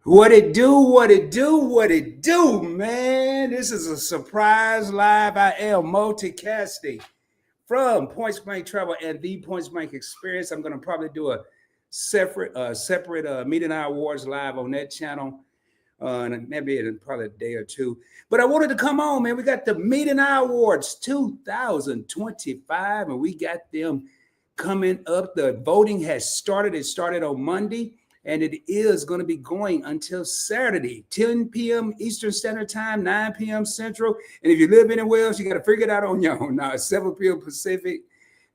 What it do, what it do, what it do, man. This is a surprise live. I am multicasting from Points Blank Travel and the Points Blank Experience. I'm going to probably do a separate Mete and I Awards live on that channel. And maybe in probably a day or two. But I wanted to come on, man. We got the Mete and I Awards 2025, and we got them coming up. The voting has started. It started on Monday, and it is going to be going until Saturday, 10 p.m. Eastern Standard Time, 9 p.m. Central. And if you live anywhere else, you got to figure it out on your own. Now, it's 7 p.m. Pacific,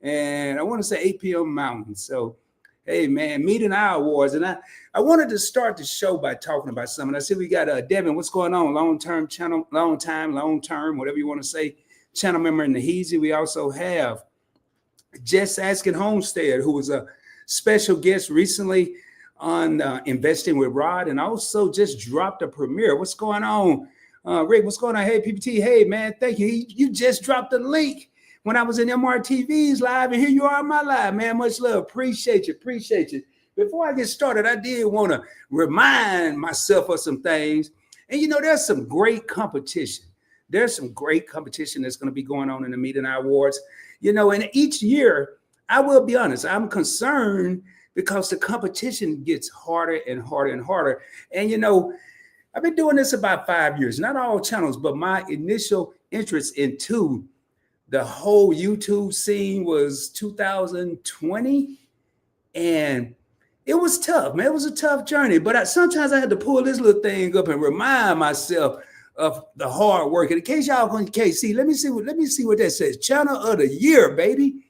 and I want to say 8 p.m. Mountain. So, hey, man, Mete and I Awards. And I wanted to start the show by talking about something. I see we got Devin. What's going on? Long-term channel, long-term, whatever you want to say, channel member in the Heezy. We also have Just Asking Homestead, who was a special guest recently on Investing with Rod, and also just dropped a premiere. What's going on? Rick, what's going on? Hey, PPT. Hey, man, thank you. You just dropped the link when I was in MRTV's live, and here you are on my live, man. Much love. Appreciate you. Before I get started, I did want to remind myself of some things. And, there's some great competition. There's some great competition that's going to be going on in the Mete and I Awards. And each year, I will be honest, I'm concerned because the competition gets harder and harder and harder. And, I've been doing this about 5 years, not all channels, but my initial interest into the whole YouTube scene was 2020. And it was tough, man. It was a tough journey. But sometimes I had to pull this little thing up and remind myself of the hard work. And in case y'all can't see, let me see what that says. Channel of the year, baby.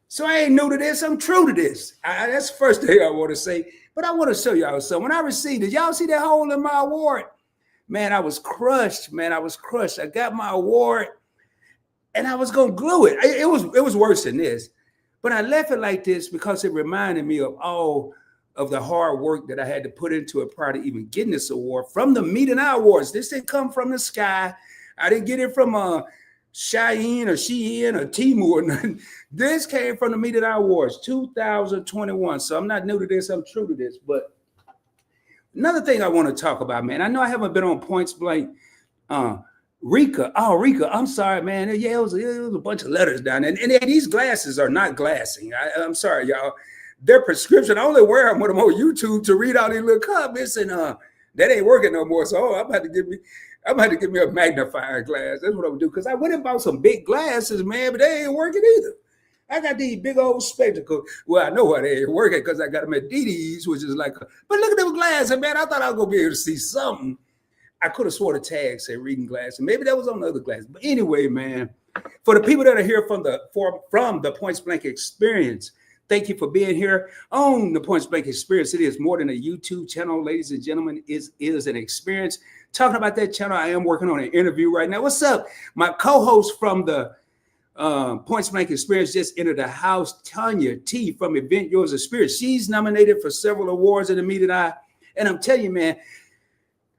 So I ain't new to this. I'm true to this. That's the first thing I want to say. But I want to show y'all something. When I received it, y'all see that hole in my award? Man, I was crushed. I got my award, and I was gonna glue it. It was worse than this, but I left it like this because it reminded me of all of the hard work that I had to put into it prior to even getting this award from the Mete and I Awards. This didn't come from the sky. I didn't get it from Cheyenne or Shein or Temu or nothing. This came from the Mete and I Awards 2021. So I'm not new to this. I'm true to this. But another thing I want to talk about, man, I know I haven't been on Points Blank. Rika, I'm sorry, man. Yeah, it was a bunch of letters down there. And these glasses are not glassing. I'm sorry, y'all. They're prescription. I only wear them when I'm on YouTube to read all these little comments, and that ain't working no more. So I'm about to give me a magnifying glass. That's what I'm gonna do. Because I went and bought some big glasses, man, but they ain't working either. I got these big old spectacles. Well, I know why they ain't working because I got them at DD's, which is but look at them glasses, man. I thought I was gonna be able to see something. I could have swore the tag said reading glasses. Maybe that was on the other glasses. But anyway, man, for the people that are here from the Points Blank Experience, thank you for being here on the Points Blank Experience. It is more than a YouTube channel, ladies and gentlemen. It is an experience. Talking about that channel, I am working on an interview right now. What's up? My co-host from the Points Blank Experience just entered the house, Tanya T from Event Yours Experience. She's nominated for several awards in the Mete and I. And I'm telling you, man,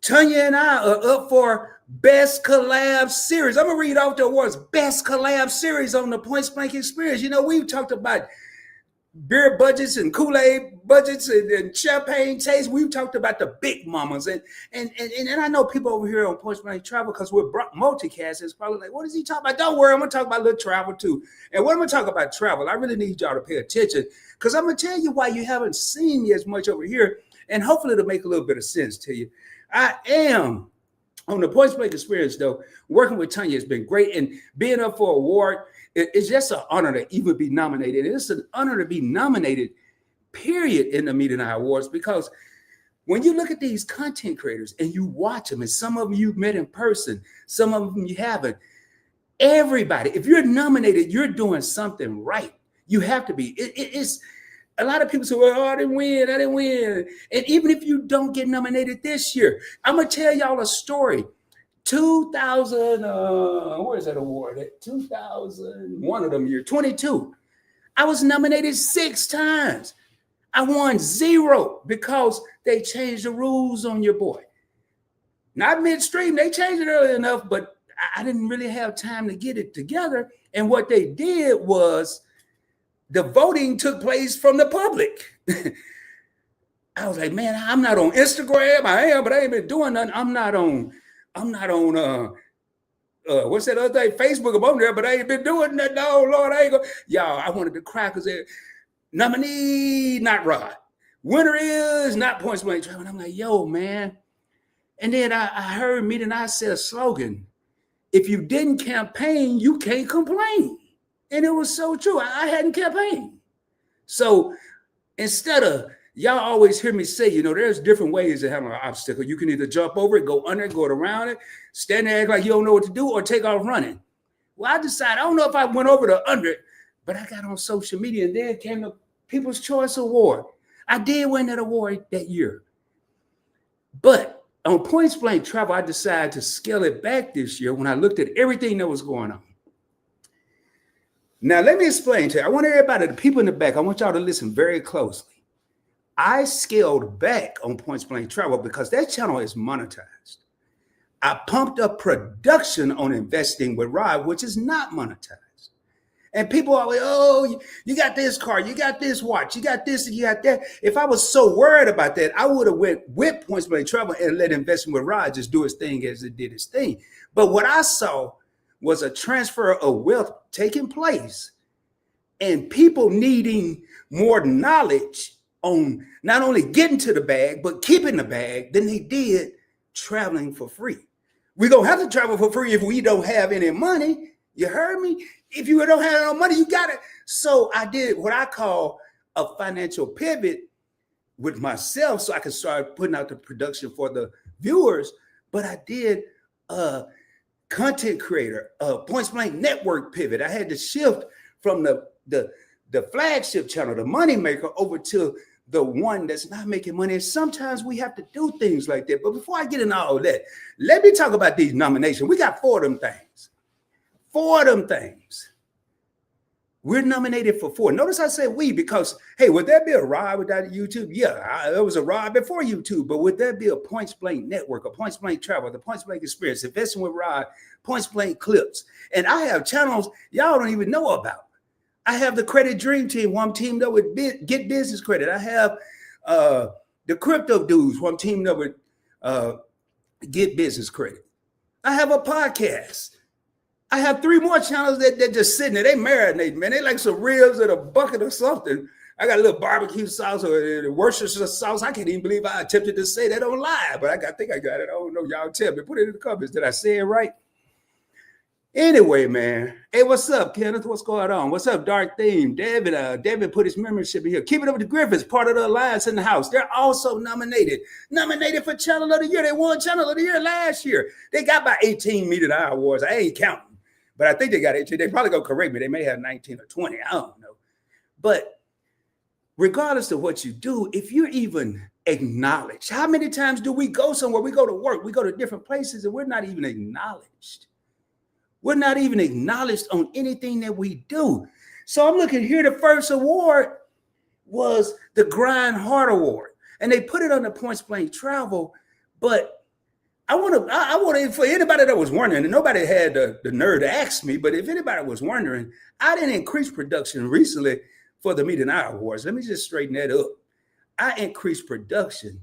Tanya and I are up for Best Collab Series. I'm going to read off the awards. Best Collab Series on the Points Blank Experience. We've talked about beer budgets and Kool-Aid budgets and champagne taste. We've talked about the big mamas. And I know people over here on Points Blank Travel, because we're multicasters, probably like, what is he talking about? Don't worry, I'm going to talk about a little travel too. And when I'm going to talk about travel, I really need y'all to pay attention, because I'm going to tell you why you haven't seen me as much over here, and hopefully it'll make a little bit of sense to you. I am on the Points Blank Experience, though. Working with Tanya has been great, and being up for an award, it's just an honor to even be nominated. It's an honor to be nominated, period, in the Mete and I Awards, because when you look at these content creators and you watch them, and some of them you've met in person, some of them you haven't, everybody, if you're nominated, you're doing something right. You have to be. It's a lot of people say, well, I didn't win. And even if you don't get nominated this year, I'm going to tell y'all a story. 2000, where's that award at? 2000, one of them year, 22. I was nominated 6 times. I won 0 because they changed the rules on your boy. Not midstream, they changed it early enough, but I didn't really have time to get it together. And what they did was the voting took place from the public. I was like, man, I'm not on Instagram. I am, but I ain't been doing nothing. I'm not on what's that other thing? Facebook, I'm on there, but I ain't been doing that. No, Lord, I ain't go. Y'all, I wanted to cry because nominee, not Rod. Winner is not Points Blank Travel. And I'm like, yo, man. And then I heard Mete and I said a slogan. If you didn't campaign, you can't complain. And it was so true. I hadn't campaigned. So instead of, y'all always hear me say, you know, there's different ways to handle an obstacle. You can either jump over it, go under it, go around it, stand there, act like you don't know what to do, or take off running. Well, I decided, I don't know if I went over the under it, but I got on social media, and then came the People's Choice Award. I did win that award that year. But on Points Blank Travel, I decided to scale it back this year when I looked at everything that was going on. Now, let me explain to you. I want everybody, the people in the back, I want y'all to listen very closely. I scaled back on Points Blank Travel because that channel is monetized. I pumped up production on Investing with Rod, which is not monetized. And people are like, oh, you got this car, you got this watch, you got this, and you got that. If I was so worried about that, I would have went with Points Blank Travel and let Investing with Rod just do its thing as it did its thing. But what I saw was a transfer of wealth taking place and people needing more knowledge on not only getting to the bag, but keeping the bag than they did traveling for free. We're going to have to travel for free if we don't have any money. You heard me? If you don't have no money, you got it. So I did what I call a financial pivot with myself so I could start putting out the production for the viewers. But I did a content creator, a Points Blank network pivot. I had to shift from the flagship channel, the money maker, over to the one that's not making money. And sometimes we have to do things like that. But before I get into all that, let me talk about these nominations. We got 4 of them things. 4 of them things. We're nominated for 4. Notice I said we because, hey, would there be a Rod without YouTube? Yeah, there was a Rod before YouTube, but would there be a Points Blank network, a Points Blank Travel, the Points Blank Experience, Investing with Rod, Points Blank Clips? And I have channels y'all don't even know about. I have the Credit Dream Team, who I'm teamed up with Get Business Credit. I have the Crypto Dudes, who I'm teamed up with Get Business Credit. I have a podcast. I have 3 more channels that just sitting there. They marinate, man. They like some ribs in a bucket or something. I got a little barbecue sauce or Worcestershire sauce. I can't even believe I attempted to say that on live, but I think I got it. I don't know. Y'all tell me. Put it in the comments. Did I say it right? Anyway, man. Hey, what's up, Kenneth? What's going on? What's up, Dark Theme? David put his membership in here. Keep it up with the Griffiths, part of the Alliance in the house. They're also nominated for Channel of the Year. They won Channel of the Year last year. They got about 18 Mete and I Awards. I ain't counting. But I think they got 18. They probably gonna correct me. They may have 19 or 20. I don't know. But regardless of what you do, if you're even acknowledged, how many times do we go somewhere? We go to work, we go to different places, and we're not even acknowledged. We're not even acknowledged on anything that we do. So I'm looking here. The first award was the Grind Hard Award, and they put it on the Points Blank Travel, but I want to, for anybody that was wondering, and nobody had the nerve to ask me, but if anybody was wondering, I didn't increase production recently for the Mete and I Awards. Let me just straighten that up. I increased production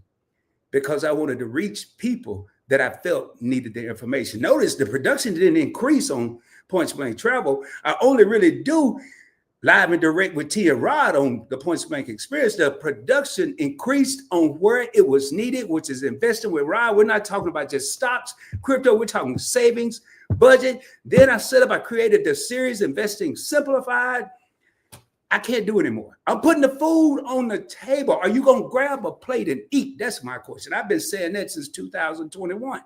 because I wanted to reach people that I felt needed the information. Notice the production didn't increase on Points Blank Travel. I only really do live and direct with T and Rod on the Points Blank Experience. The production increased on where it was needed, which is Investing with Rod. We're not talking about just stocks, crypto. We're talking savings, budget. Then I created the series Investing Simplified. I can't do anymore. I'm putting the food on the table. Are you going to grab a plate and eat? That's my question. I've been saying that since 2021.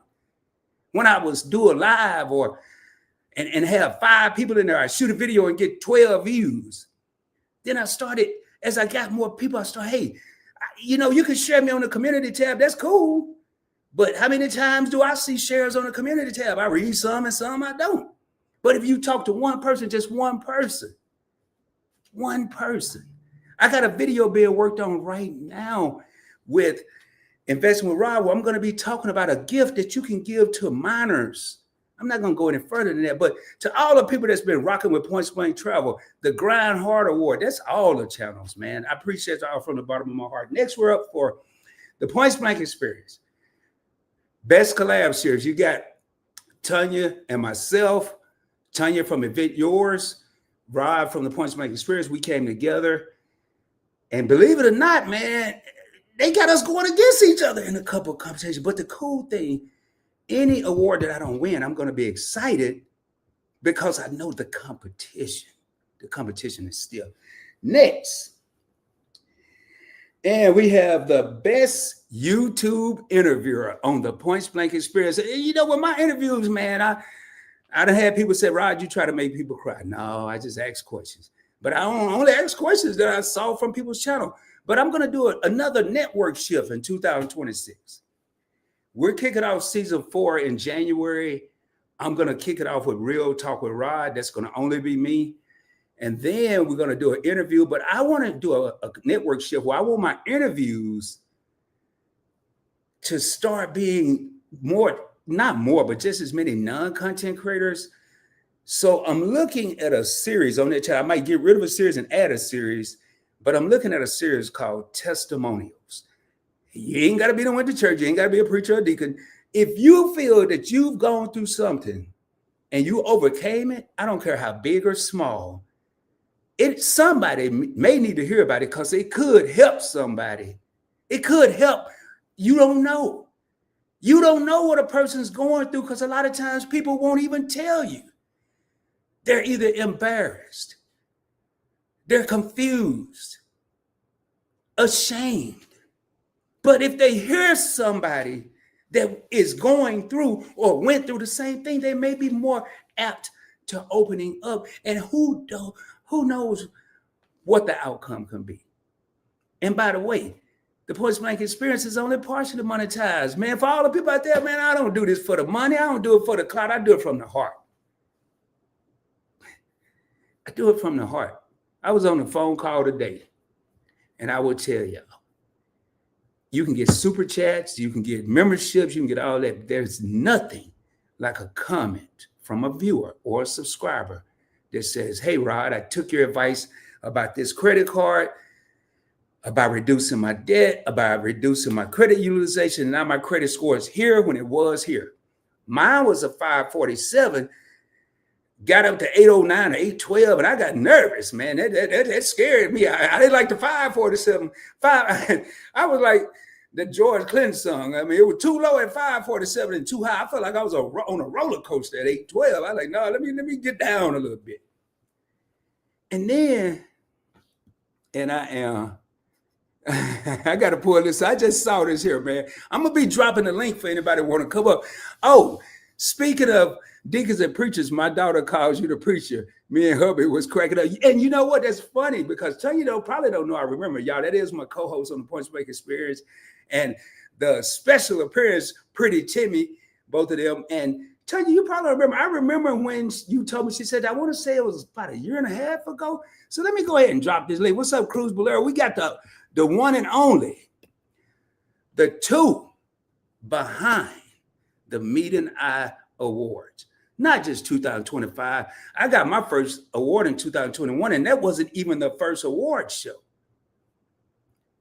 When I was doing live and have 5 people in there, I shoot a video and get 12 views. Then I started, as I got more people, I started, hey, you can share me on the community tab. That's cool. But how many times do I see shares on the community tab? I read some and some I don't. But if you talk to one person, just one person. I got a video being worked on right now with Investing with Rod, where I'm going to be talking about a gift that you can give to minors. I'm not going to go any further than that, but to all the people that's been rocking with Points Blank Travel, the Grind Hard Award, that's all the channels, man. I appreciate y'all from the bottom of my heart. Next, we're up for The Point Blank Experience. Best collab series. You got Tanya and myself, Tanya from Event Yours, Rob from the Point Blank Experience. We came together. And believe it or not, man, they got us going against each other in a couple of competitions. But the cool thing, any award that I don't win, I'm going to be excited because I know the competition. The competition is still next. And we have the best YouTube interviewer on the Point Blank Experience. You know, with my interviews, man, I done had people say, Rod, you try to make people cry. No, I just ask questions. But I only ask questions that I saw from people's channel. But I'm going to do another network shift in 2026. We're kicking off season 4 in January. I'm going to kick it off with Real Talk with Rod. That's going to only be me. And then we're going to do an interview. But I want to do a network shift where I want my interviews to start being not more, but just as many non-content creators. So I'm looking at a series on that channel. I might get rid of a series and add a series, but I'm looking at a series called Testimonials. You ain't got to be the one to church. You ain't got to be a preacher or deacon. If you feel that you've gone through something and you overcame it, I don't care how big or small, somebody may need to hear about it because it could help somebody. It could help. You don't know. You don't know what a person's going through because a lot of times people won't even tell you. They're either embarrassed, they're confused, ashamed. But if they hear somebody that is going through or went through the same thing, they may be more apt to opening up. And who knows what the outcome can be. And by the way, the Point Blank Experience is only partially monetized. Man, for all the people out there, man, I don't do this for the money. I don't do it for the clout. I do it from the heart. I do it from the heart. I was on a phone call today, and I will tell y'all, you can get super chats, you can get memberships, you can get all that. There's nothing like a comment from a viewer or a subscriber that says, hey, Rod, I took your advice about this credit card, about reducing my debt, about reducing my credit utilization. And now my credit score is here when it was here. Mine was a 547, got up to 809 or 812, and I got nervous, man. That scared me. I didn't like the 547. I was like the George Clinton song. I mean, it was too low at 547 and too high. I felt like I was on a roller coaster at 812. I was like, no, let me get down a little bit. And then, I got to pull this. I just saw this here, man. I'm going to be dropping the link for anybody who want to come up. Oh, speaking of deacons and preachers, my daughter calls you the preacher. Me and hubby was cracking up. And you know what? That's funny because Tanya probably don't know. I remember, y'all. That is my co-host on the Point Blank Experience. And the special appearance, Pretty Timmy, both of them. And Tanya, you probably remember. I remember when you told me, she said, I want to say it was about 1.5 years ago. So let me go ahead and drop this link. What's up, Cruz Bolero? We got the one and only, the two behind the Mete and I Awards. Not just 2025. I got my first award in 2021, and that wasn't even the first award show.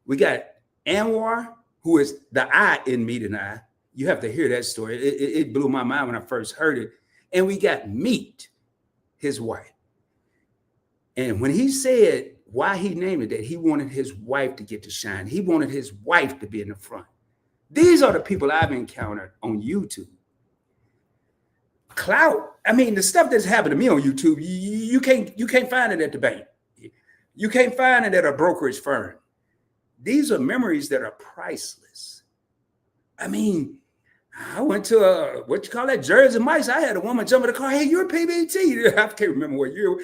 We got Anwar, who is the I in Mete and I. You have to hear that story. It blew my mind when I first heard it. And we got Mete, his wife. And when he said why he named it that, he wanted his wife to get to shine. He wanted his wife to be in the front. These are the people I've encountered on YouTube. Clout. I mean, the stuff that's happened to me on YouTube, you can't find it at the bank. You can't find it at a brokerage firm. These are memories that are priceless. I mean, I went to Jersey Mike's. I had a woman jump in the car. Hey, you're PBT. I can't remember what year.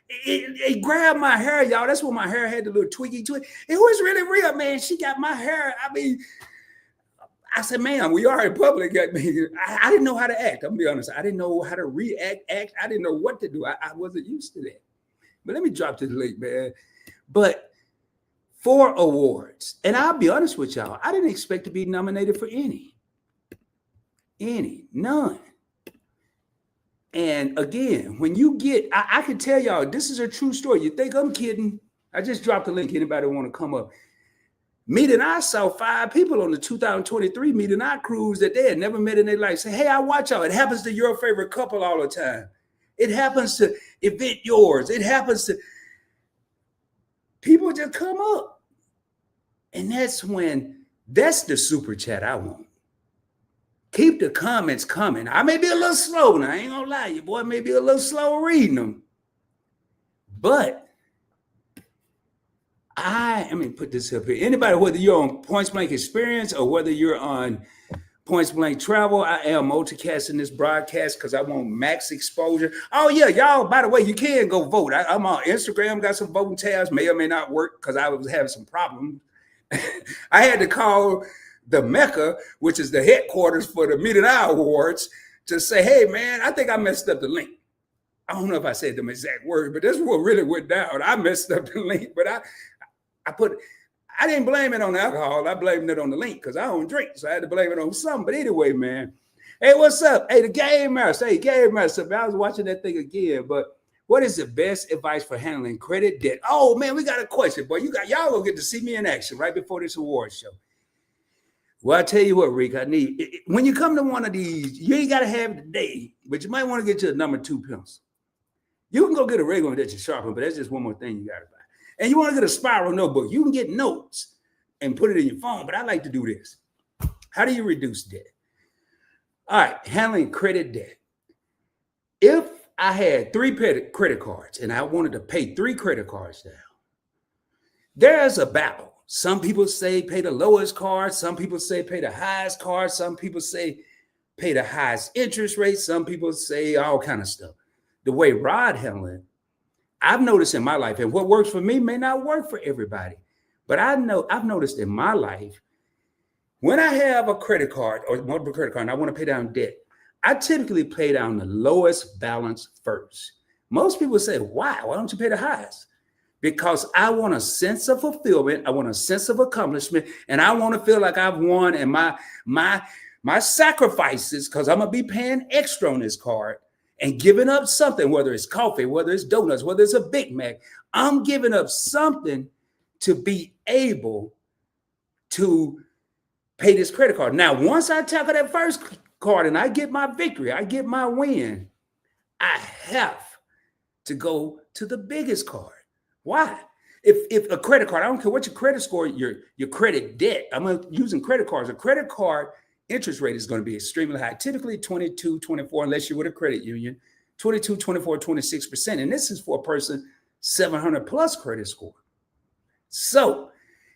It grabbed my hair, y'all. That's when my hair had the little twiggy twig. It was really real, man. She got my hair. I mean, I said, ma'am, we are in public. I didn't know how to act. I'm gonna be honest. I didn't know how to react, act. I didn't know what to do. I wasn't used to that. But let me drop this link, man. But 4 awards. And I'll be honest with y'all. I didn't expect to be nominated for any. None. And again, when you get, I can tell y'all, this is a true story. You think I'm kidding? I just dropped the link. Anybody want to come up? Mete and I saw 5 people on the 2023 Mete and I cruise that they had never met in their life. Say, hey, I watch y'all. It happens to your favorite couple all the time. It happens to Event Yours. It happens to people just come up. And that's the super chat I want. Keep the comments coming. I may be a little slow now. I ain't gonna lie. Your boy may be a little slow reading them. But let me put this up here. Anybody, whether you're on Points Blank Experience or whether you're on Points Blank Travel, I am multicasting this broadcast because I want max exposure. Oh, yeah, y'all, by the way, you can go vote. I'm on Instagram, got some voting tabs, may or may not work because I was having some problems. I had to call the Mecca, which is the headquarters for the Mete and I Awards, to say, hey, man, I think I messed up the link. I don't know if I said them exact words, but that's what really went down. I messed up the link, but I didn't blame it on the alcohol. I blamed it on the link because I don't drink. So I had to blame it on something. But anyway, man. Hey, what's up? Hey, the Game Master. Hey, Game Master. Man, I was watching that thing again. But what is the best advice for handling credit debt? Oh, man, we got a question. Boy, y'all gonna get to see me in action right before this award show. Well, I tell you what, Rick, when you come to one of these, you ain't got to have it today, but you might want to get you a number 2 pencil. You can go get a regular one that you sharpen, but that's just one more thing you got to buy. And you want to get a spiral notebook. You can get notes and put it in your phone, but I like to do this. How do you reduce debt? All right, handling credit debt. If I had 3 credit cards and I wanted to pay 3 credit cards down, there's a battle. Some people say pay the lowest card. Some people say pay the highest card. Some people say pay the highest interest rate. Some people say all kind of stuff. The way Rod handled it, I've noticed in my life, and what works for me may not work for everybody, but I've noticed in my life, when I have a credit card or multiple credit card and I want to pay down debt, I typically pay down the lowest balance first. Most people say, why? Why don't you pay the highest? Because I want a sense of fulfillment, I want a sense of accomplishment, and I want to feel like I've won, and my sacrifices, because I'm gonna be paying extra on this card and giving up something, whether it's coffee, whether it's donuts, whether it's a Big Mac, I'm giving up something to be able to pay this credit card. Now, once I tackle that first card and I get my victory, I get my win, I have to go to the biggest card. Why? If a credit card, I don't care what your credit score, your credit debt, I'm using credit cards. A credit card interest rate is going to be extremely high, typically 22, 24, unless you're with a credit union, 22, 24, 26%. And this is for a person 700 plus credit score. So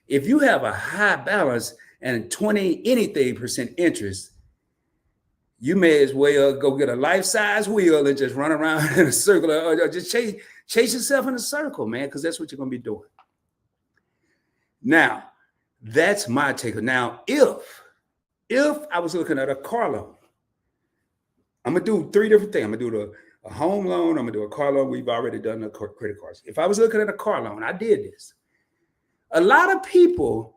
if you have a high balance and 20 anything percent interest, you may as well go get a life-size wheel and just run around in a circle or just chase yourself in a circle, man, because that's what you're going to be doing. Now, that's my take. Now, if I was looking at a car loan, I'm going to do 3 different things. I'm going to do a home loan. I'm going to do a car loan. We've already done the credit cards. If I was looking at a car loan, I did this. A lot of people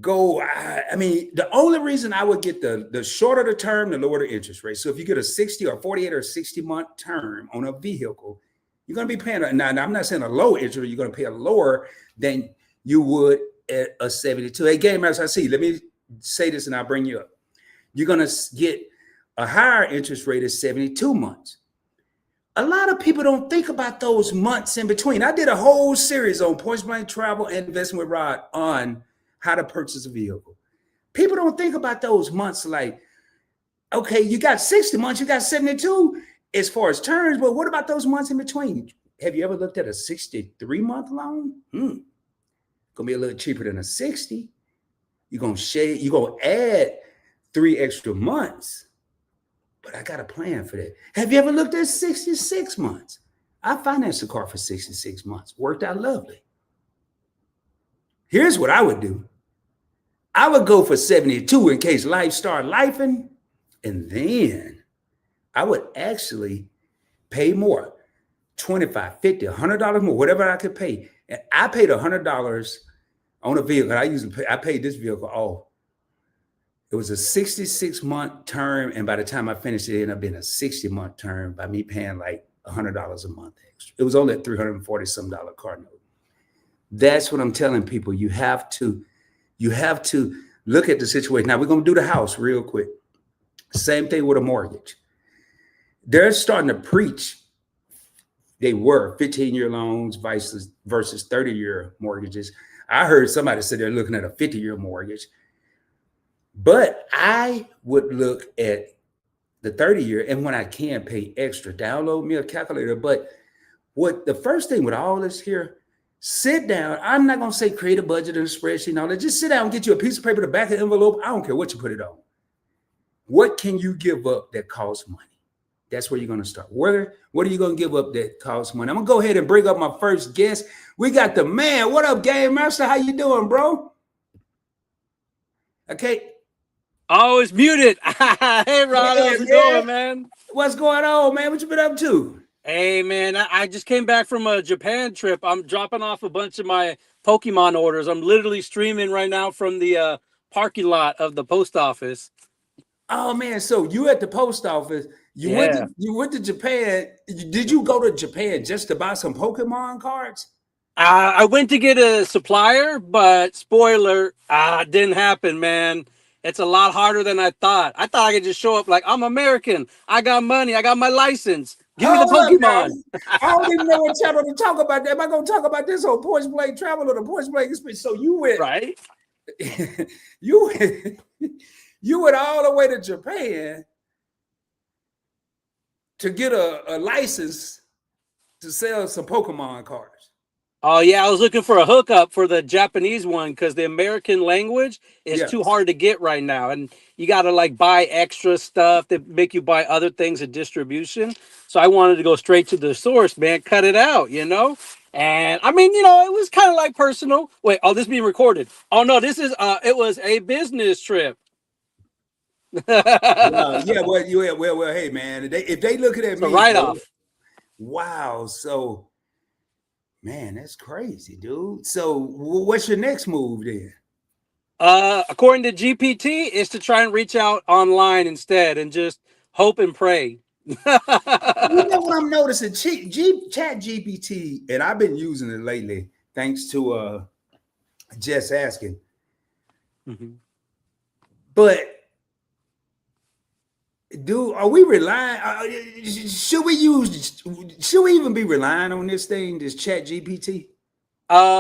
go, the only reason I would get the shorter the term, the lower the interest rate. So if you get a 60 or 48 or 60-month term on a vehicle, you're going to be paying, now I'm not saying a low interest, you're going to pay a lower than you would at a 72. Hey, Game Master, I see. Let me say this and I'll bring you up. You're going to get a higher interest rate at 72 months. A lot of people don't think about those months in between. I did a whole series on Points Blank Travel and Investment with Rod on how to purchase a vehicle. People don't think about those months like, okay, you got 60 months, you got 72 as far as terms, but what about those months in between? Have you ever looked at a 63-month loan? Gonna be a little cheaper than a 60. You're gonna add 3 extra months, but I got a plan for that. Have you ever looked at 66 months? I financed a car for 66 months, worked out lovely. Here's what I would do. I would go for 72 in case life started lifing, and then I would actually pay more, $25, $50, $100 more, whatever I could pay. And I paid $100 on a vehicle. I paid this vehicle off. It was a 66-month term, and by the time I finished, it ended up being a 60-month term by me paying like $100 a month extra. It was only a $340-some car note. That's what I'm telling people. You have to You have to look at the situation. Now we're going to do the house real quick. Same thing with a mortgage. They're starting to preach. They were 15-year loans versus 30-year mortgages. I heard somebody say they're looking at a 50-year mortgage. But I would look at the 30-year, and when I can pay extra, download me a calculator. But what the first thing with all this here, sit down. I'm not going to say create a budget and a spreadsheet and all that. Just sit down and get you a piece of paper, the back of the envelope. I don't care what you put it on. What can you give up that costs money? That's where you're going to start. What are you going to give up that costs money? I'm going to go ahead and bring up my first guest. We got the man. What up, Game Master? How you doing, bro? Okay. Oh, it's muted. Hey, Ron, how's it going, man? What's going on, man? What you been up to? Hey, man, I just came back from a Japan trip. I'm dropping off a bunch of my Pokemon orders. I'm literally streaming right now from the parking lot of the post office. Oh, man. So you at the post office. You went to Japan. Did you go to Japan just to buy some Pokemon cards? I went to get a supplier, but spoiler, didn't happen, man. It's a lot harder than I thought. I thought I could just show up like, I'm American. I got money. I got my license. Give me the Pokemon. I don't even know what channel to talk about that. Am I going to talk about this on Points Blank Travel or the Points Blank Experience? So you went, right? you went all the way to Japan to get a license to sell some Pokemon cards. Oh, yeah, I was looking for a hookup for the Japanese one because the American language is too hard to get right now. And you got to like buy extra stuff that make you buy other things at distribution. So I wanted to go straight to the source, man, cut it out, you know? And I mean, you know, it was kind of like personal. Wait, oh, this is being recorded. Oh, no, this is, it was a business trip. Well, hey, man, if they looking at me, right off. Wow. So, man, that's crazy, dude. So what's your next move then? According to GPT, is to try and reach out online instead and just hope and pray. You know what I'm noticing? Chat GPT, and I've been using it lately, thanks to Just Asking. Mm-hmm. But dude, are we relying? Should we even be relying on this thing, this Chat GPT?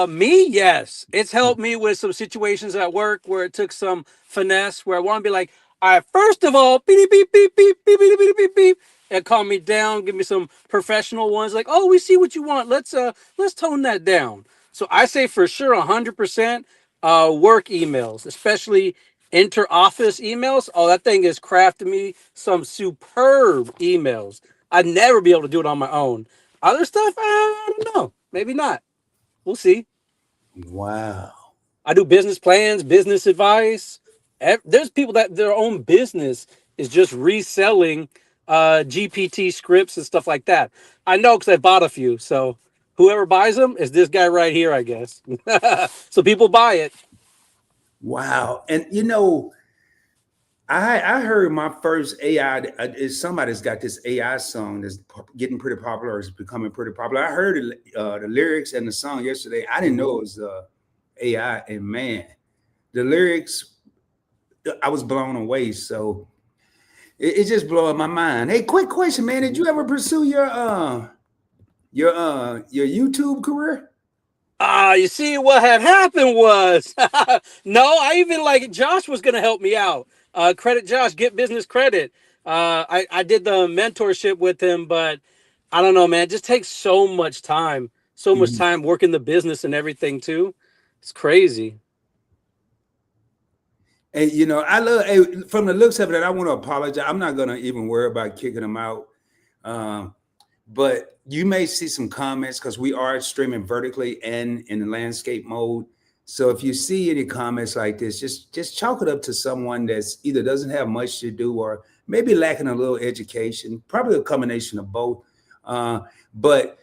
Me, yes. It's helped me with some situations at work where it took some finesse where I want to be like, all right, first of all, beep, beep, beep, beep, beep, beep, beep, beep, beep, and calm me down, give me some professional ones like, oh, we see what you want. Let's tone that down. So I say for sure 100% work emails, especially inter-office emails. Oh, that thing is crafting me some superb emails. I'd never be able to do it on my own. Other stuff, I don't know. Maybe not. We'll see. Wow. I do business plans, business advice. There's people that their own business is just reselling GPT scripts and stuff like that. I know because I bought a few. So whoever buys them is this guy right here, I guess. So people buy it. Wow. And you know, I heard my first AI is somebody's got this AI song that's getting pretty popular, or is becoming pretty popular. I heard the lyrics and the song yesterday. I didn't know it was AI, and man, the lyrics, I was blown away. So it just blowing my mind. Hey, quick question, man. Did you ever pursue your YouTube career? You see, what had happened was, no, I even like Josh was going to help me out. Credit Josh, get business credit. I did the mentorship with him, but I don't know, man. It just takes so much time working the business and everything too. It's crazy. And you know, I love from the looks of it. I want to apologize. I'm not gonna even worry about kicking him out. But you may see some comments because we are streaming vertically and in the landscape mode. So if you see any comments like this, just chalk it up to someone that's either doesn't have much to do or maybe lacking a little education, probably a combination of both. But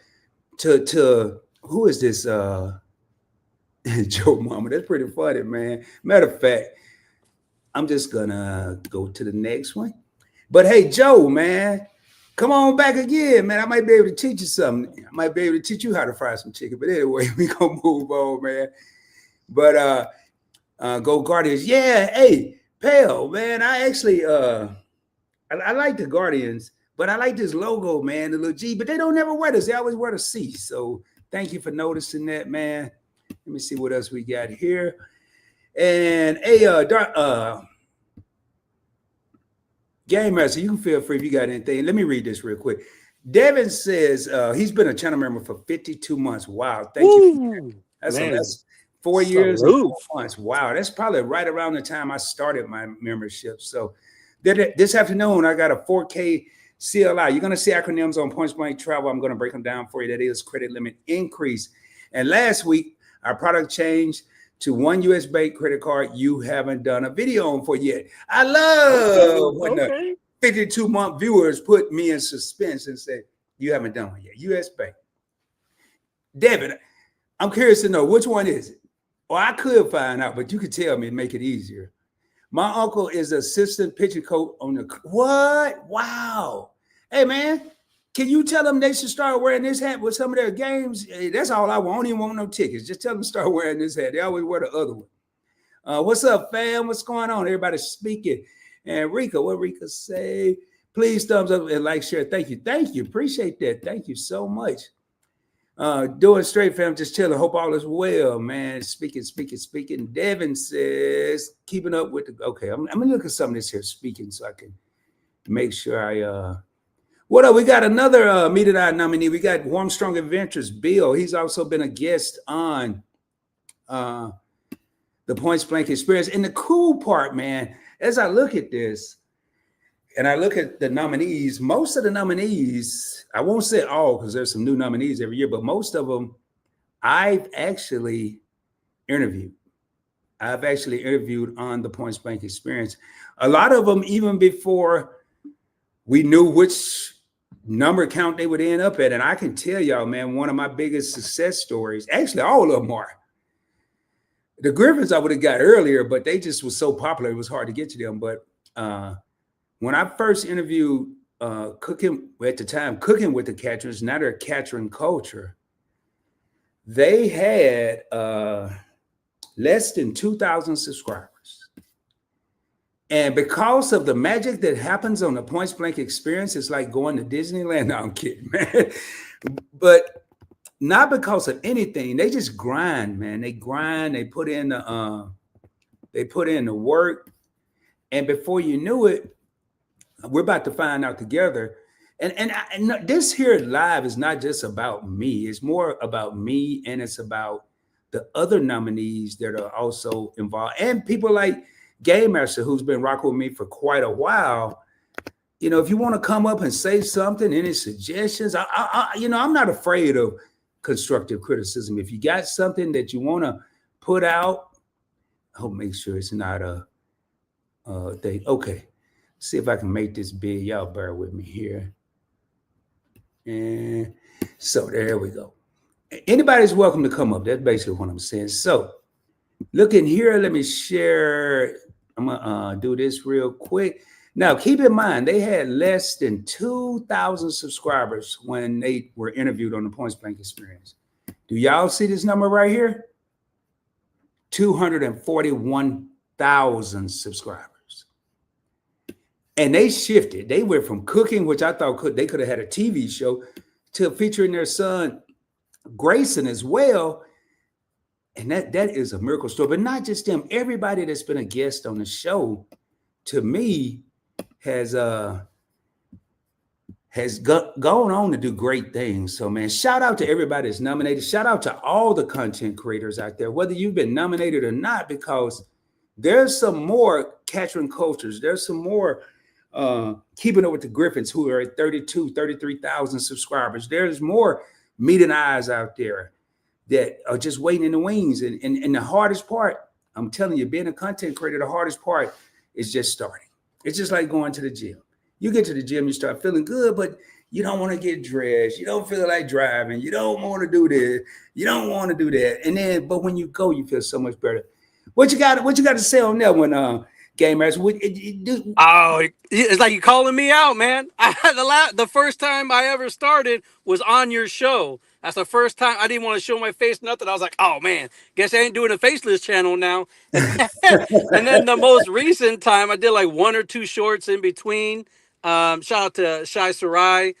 to who is this? Joe Mama. That's pretty funny, man. Matter of fact, I'm just gonna go to the next one. But hey, Joe, man, come on back again, man. I might be able to teach you something. I might be able to teach you how to fry some chicken. But anyway, we gonna move on, man. But Go Guardians. Yeah, hey, Pale, man. I actually I like the Guardians, but I like this logo, man, the little G, but they don't never wear this. They always wear the C. So thank you for noticing that, man. Let me see what else we got here. And hey, Game Master, you can feel free if you got anything. Let me read this real quick. Devin says he's been a channel member for 52 months. Wow, thank you. Man, That's 4 years and salute. 4 months. Wow, that's probably right around the time I started my membership. So this afternoon, I got a 4K CLI. You're going to see acronyms on Points Blank Travel. I'm going to break them down for you. That is credit limit increase. And last week, our product changed to one US Bank credit card you haven't done a video on for yet. I love when the 52-month viewers put me in suspense and say, you haven't done one yet. US Bank. Devin, I'm curious to know which one is it? Or I could find out, but you could tell me and make it easier. My uncle is assistant pitching coach on the what? Wow. Hey man, can you tell them they should start wearing this hat with some of their games? Hey, that's all I want. I don't even want no tickets. Just tell them to start wearing this hat. They always wear the other one. What's up, fam? What's going on? Everybody speaking. And Rika, what Rika say? Please thumbs up and like, share. Thank you. Thank you. Appreciate that. Thank you so much. Doing straight, fam. Just chilling. Hope all is well, man. Speaking. Devin says, keeping up with the. Okay, I'm gonna look at some of this here speaking so I can make sure I. What up? We got another Mete and I nominee. We got Warm Strong Adventures Bill. He's also been a guest on the Points Blank Experience. And the cool part, man, as I look at this, and I look at the nominees, most of the nominees, I won't say all because there's some new nominees every year, but most of them I've actually interviewed. I've actually interviewed on the Points Blank Experience. A lot of them, even before we knew which number count they would end up at. And I can tell y'all, man, one of my biggest success stories, actually all of them are. The Griffins I would have got earlier, but they just were so popular, it was hard to get to them. But when I first interviewed cooking with the Catchers, now they're Catching Culture, they had less than 2,000 subscribers. And because of the magic that happens on the Points Blank Experience, it's like going to Disneyland. No, I'm kidding, man. But not because of anything. They just grind, man. They grind. They put in the work. And before you knew it, we're about to find out together. And this here live is not just about me. It's more about me, and it's about the other nominees that are also involved, and people like Game Master, who's been rocking with me for quite a while. You know, if you want to come up and say something, any suggestions, I'm not afraid of constructive criticism. If you got something that you want to put out, I'll make sure it's not a thing. Okay, see if I can make this big. Y'all bear with me here. And so there we go. Anybody's welcome to come up. That's basically what I'm saying. So look in here. Let me share. I'm gonna do this real quick. Now, keep in mind, they had less than 2,000 subscribers when they were interviewed on the Points Blank Experience. Do y'all see this number right here? 241,000 subscribers. And they shifted. They went from cooking, which I thought they could have had a TV show, to featuring their son, Grayson, as well. And that is a miracle story. But not just them. Everybody that's been a guest on the show, to me, has gone on to do great things. So, man, shout out to everybody that's nominated. Shout out to all the content creators out there, whether you've been nominated or not, because there's some more Catching Cultures. There's some more Keeping Up with the Griffins who are at 33,000 subscribers. There's more Mete and I's out there that are just waiting in the wings. And the hardest part, I'm telling you, being a content creator, the hardest part is just starting. It's just like going to the gym. You get to the gym, you start feeling good, but you don't want to get dressed. You don't feel like driving. You don't want to do this. You don't want to do that. And then, but when you go, you feel so much better. What you got to say on that one, Game Master? Oh, it's like you calling me out, man. The first time I ever started was on your show. That's the first time I didn't want to show my face, nothing. I was like, oh man, guess I ain't doing a faceless channel now. And then the most recent time, I did like one or two shorts in between. Shout out to Shai Sarai.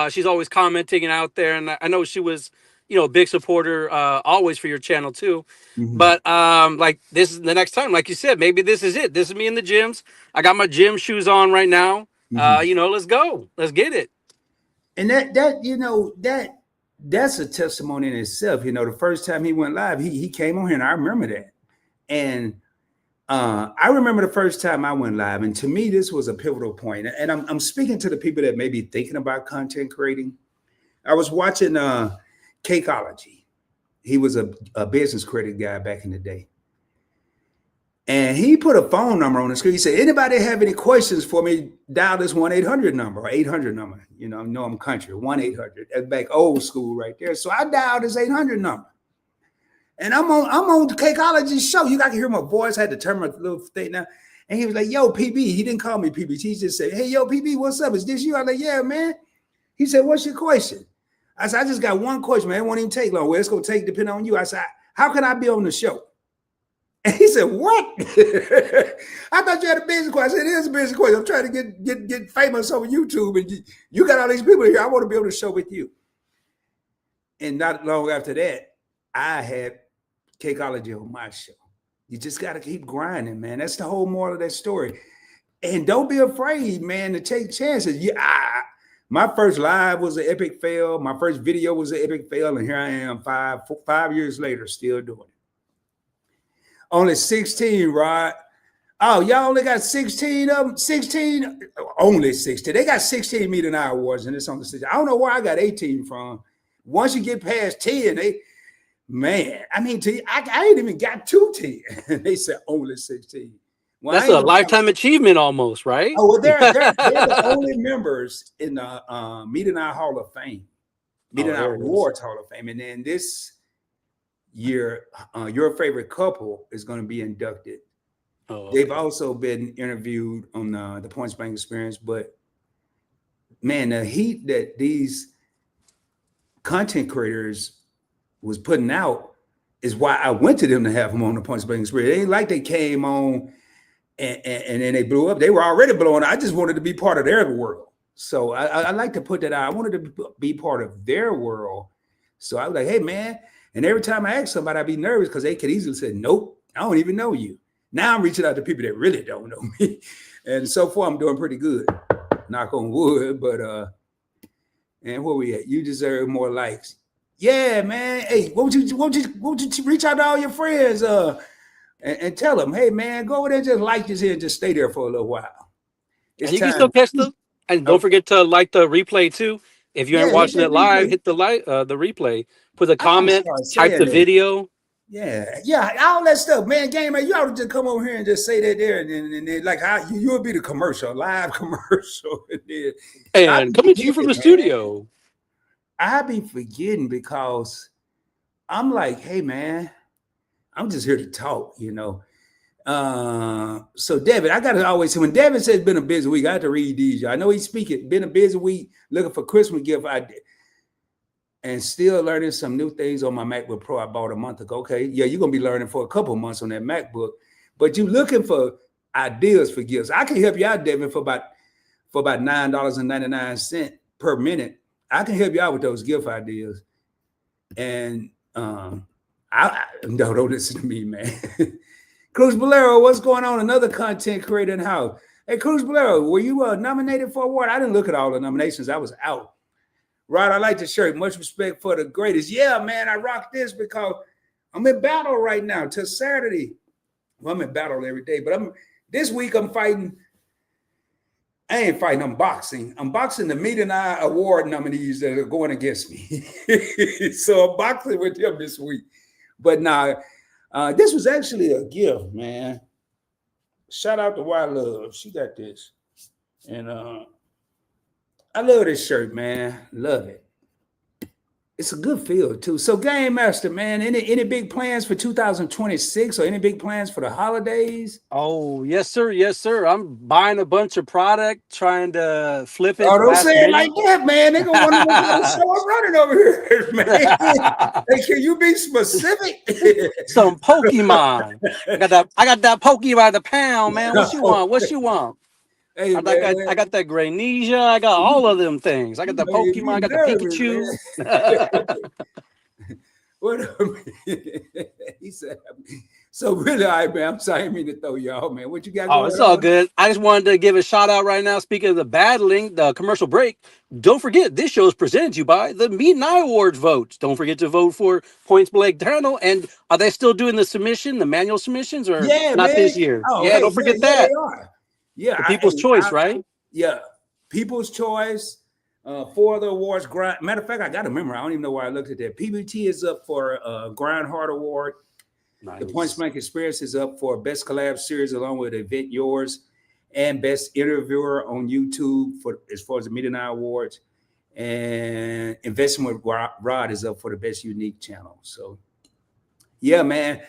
She's always commenting out there, and I know she was, a big supporter always for your channel too. Mhm. But like this is the next time, like you said, maybe this is it. This is me in the gyms. I got my gym shoes on right now. Mhm. Let's go. Let's get it. And that's a testimony in itself. The first time he went live, he came on here, and I remember that. And I remember the first time I went live, and to me, this was a pivotal point. And I'm speaking to the people that may be thinking about content creating. I was watching Cakeology. He was a business credit guy back in the day. And he put a phone number on the screen. He said, anybody have any questions for me, dial this 1-800 number or 800 number. Know I'm country, 1-800. That's back old school right there. So I dialed this 800 number. And I'm on Cakeology's show. You got to hear my voice. I had to turn my little thing down. And he was like, yo, PB. He didn't call me PB. He just said, hey, yo, PB, what's up? Is this you? I was like, yeah, man. He said, what's your question? I said, I just got one question, man. It won't even take long. Well, it's going to take depending on you. I said, how can I be on the show? And he said, what? I thought you had a business question. I said, it is a business question. I'm trying to get famous over YouTube. And you got all these people here. I want to be on the show with you. And not long after that, I had Cakeology on my show. You just got to keep grinding, man. That's the whole moral of that story. And don't be afraid, man, to take chances. My first live was an epic fail. My first video was an epic fail. And here I am 5 years later, still doing it. Only 16, Rod. Oh, y'all only got 16 of them? 16? Only 16. They got 16 Mete and I Awards, and it's on the 16. I don't know where I got 18 from. Once you get past 10, I ain't even got to 10. They said only 16. Well, That's a lifetime achievement almost, right? Oh, well, they're the only members in the Mete and I Hall of Fame, Mete and I Awards Hall of Fame. And then this year, your favorite couple is going to be inducted. Oh, okay. They've also been interviewed on the Points Bank Experience, but man, the heat that these content creators was putting out is why I went to them to have them on the Points Bank Experience. It ain't like they came on and then they blew up. They were already blowing. I just wanted to be part of their world. So I like to put that out. I wanted to be part of their world. So I was like, hey, man. And every time I ask somebody, I'd be nervous because they could easily say, nope, I don't even know you. Now I'm reaching out to people that really don't know me. And so far, I'm doing pretty good. Knock on wood. But, and where we at? You deserve more likes. Yeah, man. Hey, won't you reach out to all your friends and tell them, hey, man, go over there and just like this here and just stay there for a little while. And you can still catch them. And don't forget to like the replay, too. If you aren't watching it live, hit the replay. Put a comment, type the video. Yeah, all that stuff, man. Gamer, you ought to just come over here and just say that there, and then like how you'll be the commercial, live commercial, and coming to you from the studio. I be forgetting because I'm like, hey, man, I'm just here to talk, So David, I gotta always say when David says it's been a busy week, I have to read these. I know he's speaking, been a busy week looking for Christmas gift. And still learning some new things on my MacBook Pro I bought a month ago. Okay, yeah, you're gonna be learning for a couple of months on that MacBook, but you're looking for ideas for gifts. I can help you out, David, for about $9.99 per minute. I can help you out with those gift ideas. And don't listen to me, man. Cruz Bolero, what's going on? Another content creator in the house. Hey, Cruz Bolero, were you nominated for an award? I didn't look at all the nominations. I was out. Rod, I like the shirt. Much respect for the greatest. Yeah, man, I rock this because I'm in battle right now till Saturday. Well, I'm in battle every day, but this week I'm fighting. I ain't fighting, I'm boxing. I'm boxing the Mete and I Award nominees that are going against me. So I'm boxing with them this week. But now, this was actually a gift, man. Shout out to Wild Love. She got this. And I love this shirt, man. Love it. It's a good field too. So, Game Master, man, any big plans for 2026 or any big plans for the holidays? Oh, yes, sir. Yes, sir. I'm buying a bunch of product, trying to flip Oh, it don't last say it like minute. that, man. They gonna wonder what kind of show I'm running over here, man. Hey, can you be specific? Some Pokemon. I got that Pokemon by the pound, man. What you want? What you want? Hey, I man, got that Greninja. I got all of them things. I got you the making Pokemon. me I got the nervous, Pikachu. man. What he said. So really, all right, man. I'm sorry, I didn't mean to throw y'all, man. What you got Oh, going it's all on? good. I just wanted to give a shout out right now. Speaking of the battling, the commercial break, don't forget this show is presented to you by the Mete and I Awards votes. Don't forget to vote for Points Blank Journal. And are they still doing the manual submissions, or Yeah, not man. this year? Oh, Yeah, hey, don't yeah, forget yeah, they that. are. Yeah, The People's Choice, right? yeah. People's Choice. 4 other awards. Matter of fact, I got to remember. I don't even know why I looked at that. PBT is up for Grind Hard Award. The Points Nice. Blank Experience is up for Best Collab Series along with Event Yours and Best Interviewer on YouTube for as far as the Mete and I Awards. And Investing with Rod is up for the Best Unique Channel. So, yeah, man.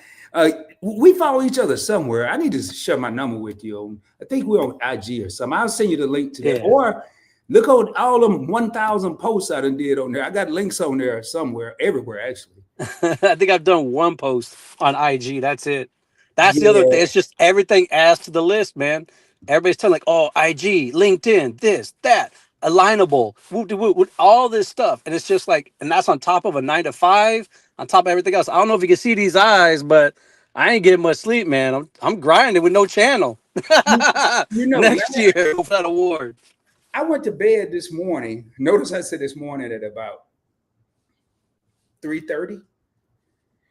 We follow each other somewhere. I need to share my number with you. I think we're on IG or something. I'll send you the link to that. Yeah. Or look at all them 1,000 posts I done did on there. I got links on there somewhere, everywhere, actually. I think I've done one post on IG. That's it. That's the other thing. Yeah. It's just everything adds to the list, man. Everybody's telling like, oh, IG, LinkedIn, this, that, alignable, whoop de whoop, all this stuff, and it's just like, and that's on top of a 9 to 5, on top of everything else. I don't know if you can see these eyes, but I ain't getting much sleep, man. I'm grinding with no channel. You, you know, Next year for that award. I went to bed this morning. Notice I said this morning at about 3:30.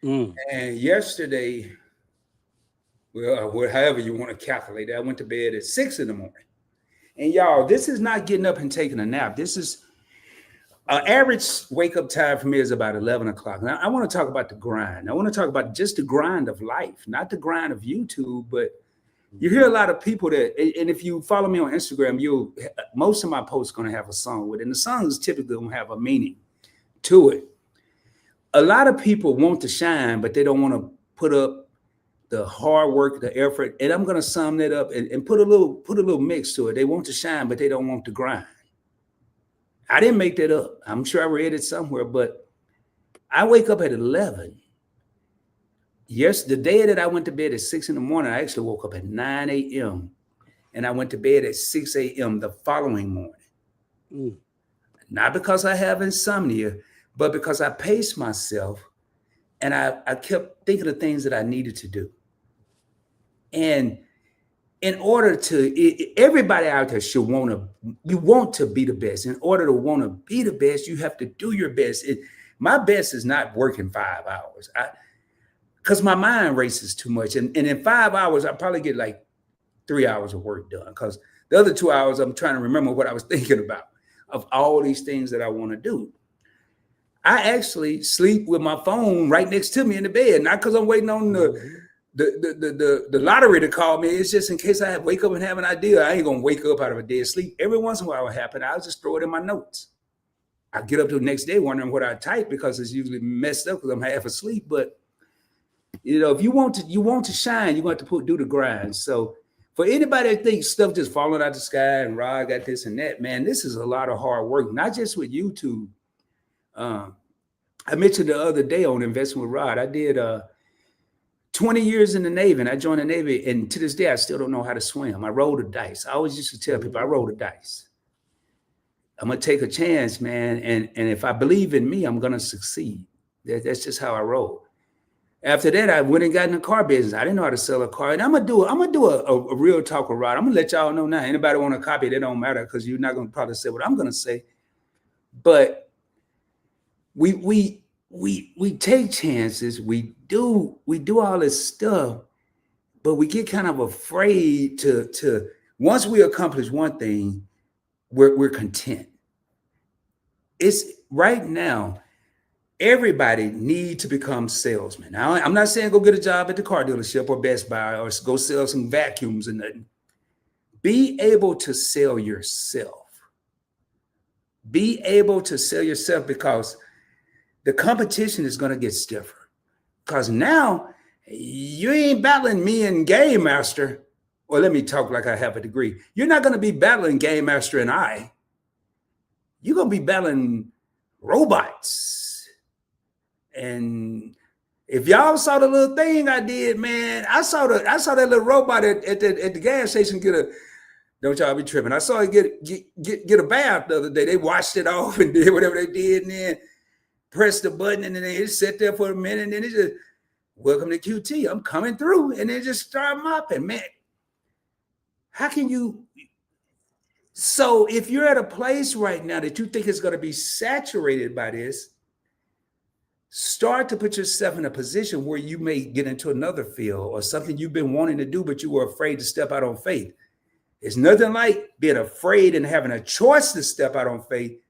Mm. And yesterday, well, however you want to calculate it, I went to bed at 6 in the morning. And y'all, this is not getting up and taking a nap. This is average wake up time for me is about 11 o'clock. Now, I want to talk about the grind. I want to talk about just the grind of life, not the grind of YouTube, but you hear a lot of people that, and if you follow me on Instagram, most of my posts going to have a song with it. And the songs typically don't have a meaning to it. A lot of people want to shine, but they don't want to put up the hard work, the effort. And I'm going to sum that up and put a little mix to it. They want to shine, but they don't want to grind. I didn't make that up. I'm sure I read it somewhere, but I wake up at 11. Yes, the day that I went to bed at 6 in the morning, I actually woke up at 9 a.m. and I went to bed at 6 a.m. the following morning. Mm. Not because I have insomnia, but because I paced myself and I kept thinking of things that I needed to do. And in order to, everybody out there should want to be the best. In order to want to be the best, you have to do your best. My best is not working 5 hours. Because my mind races too much. And in 5 hours, I probably get like 3 hours of work done. Because the other 2 hours, I'm trying to remember what I was thinking about of all these things that I want to do. I actually sleep with my phone right next to me in the bed, not because I'm waiting on the lottery to call me. It's just in case I wake up and have an idea. I ain't gonna wake up out of a dead sleep. Every once in a while, it happen. I'll just throw it in my notes. I get up to the next day wondering what I type because it's usually messed up because I'm half asleep. But you know, if you want to shine, you're going to do the grind. So for anybody that thinks stuff just falling out the sky and Rod got this and that, man, this is a lot of hard work, not just with YouTube. I mentioned the other day on Investing with Rod, I did 20 years in the Navy, and I joined the Navy, and to this day, I still don't know how to swim. I rolled the dice. I always used to tell people, I roll the dice. I'm going to take a chance, man, and if I believe in me, I'm going to succeed. That's just how I roll. After that, I went and got in the car business. I didn't know how to sell a car, and I'm gonna do a real talk with Rod. I'm gonna let y'all know now. Anybody want to copy? That don't matter because you're not gonna probably say what I'm gonna say, but we take chances. We do all this stuff, but we get kind of afraid to once we accomplish one thing, we're content. It's right now. Everybody need to become salesmen. Now, I'm not saying go get a job at the car dealership or Best Buy or go sell some vacuums and nothing. Be able to sell yourself. Be able to sell yourself because the competition is going to get stiffer because now you ain't battling me and Game Master. Or let me talk like I have a degree. You're not going to be battling Game Master and I. You're going to be battling robots. And if y'all saw the little thing I did, man, I saw that little robot at the gas station get a. Don't y'all be tripping. I saw it get a bath the other day. They washed it off and did whatever they did, and then pressed the button, and then it sat there for a minute, and then it just, welcome to QT. I'm coming through, and then just start mopping, man. How can you? So if you're at a place right now that you think is going to be saturated by this, start to put yourself in a position where you may get into another field or something you've been wanting to do, but you were afraid to step out on faith. It's nothing like being afraid and having a choice to step out on faith,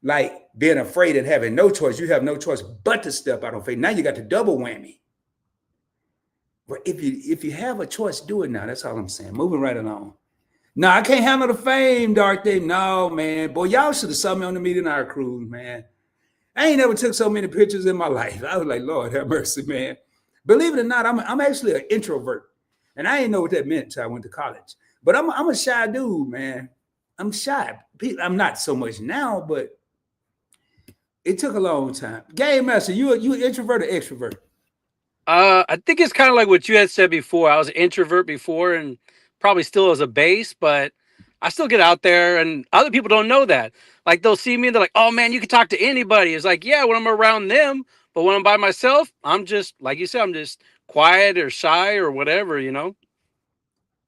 like being afraid and having no choice. You have no choice but to step out on faith. Now you got the double whammy. But if you have a choice, do it now. That's all I'm saying. Moving right along. No, I can't handle the fame, Dorothy. No, man. Boy, y'all should have saw me on the Mete and I cruise, man. I ain't never took so many pictures in my life. I was like, Lord have mercy, man. Believe it or not, I'm actually an introvert. And I didn't know what that meant until I went to college. But I'm a shy dude, man. I'm shy. I'm not so much now, but it took a long time. Game Master, you introvert or extrovert? I think it's kind of like what you had said before. I was an introvert before and probably still as a base, but I still get out there and other people don't know that. Like they'll see me and they're like, oh man, you can talk to anybody. It's like, yeah, when I'm around them, but when I'm by myself, I'm just, like you said, I'm just quiet or shy or whatever, you know?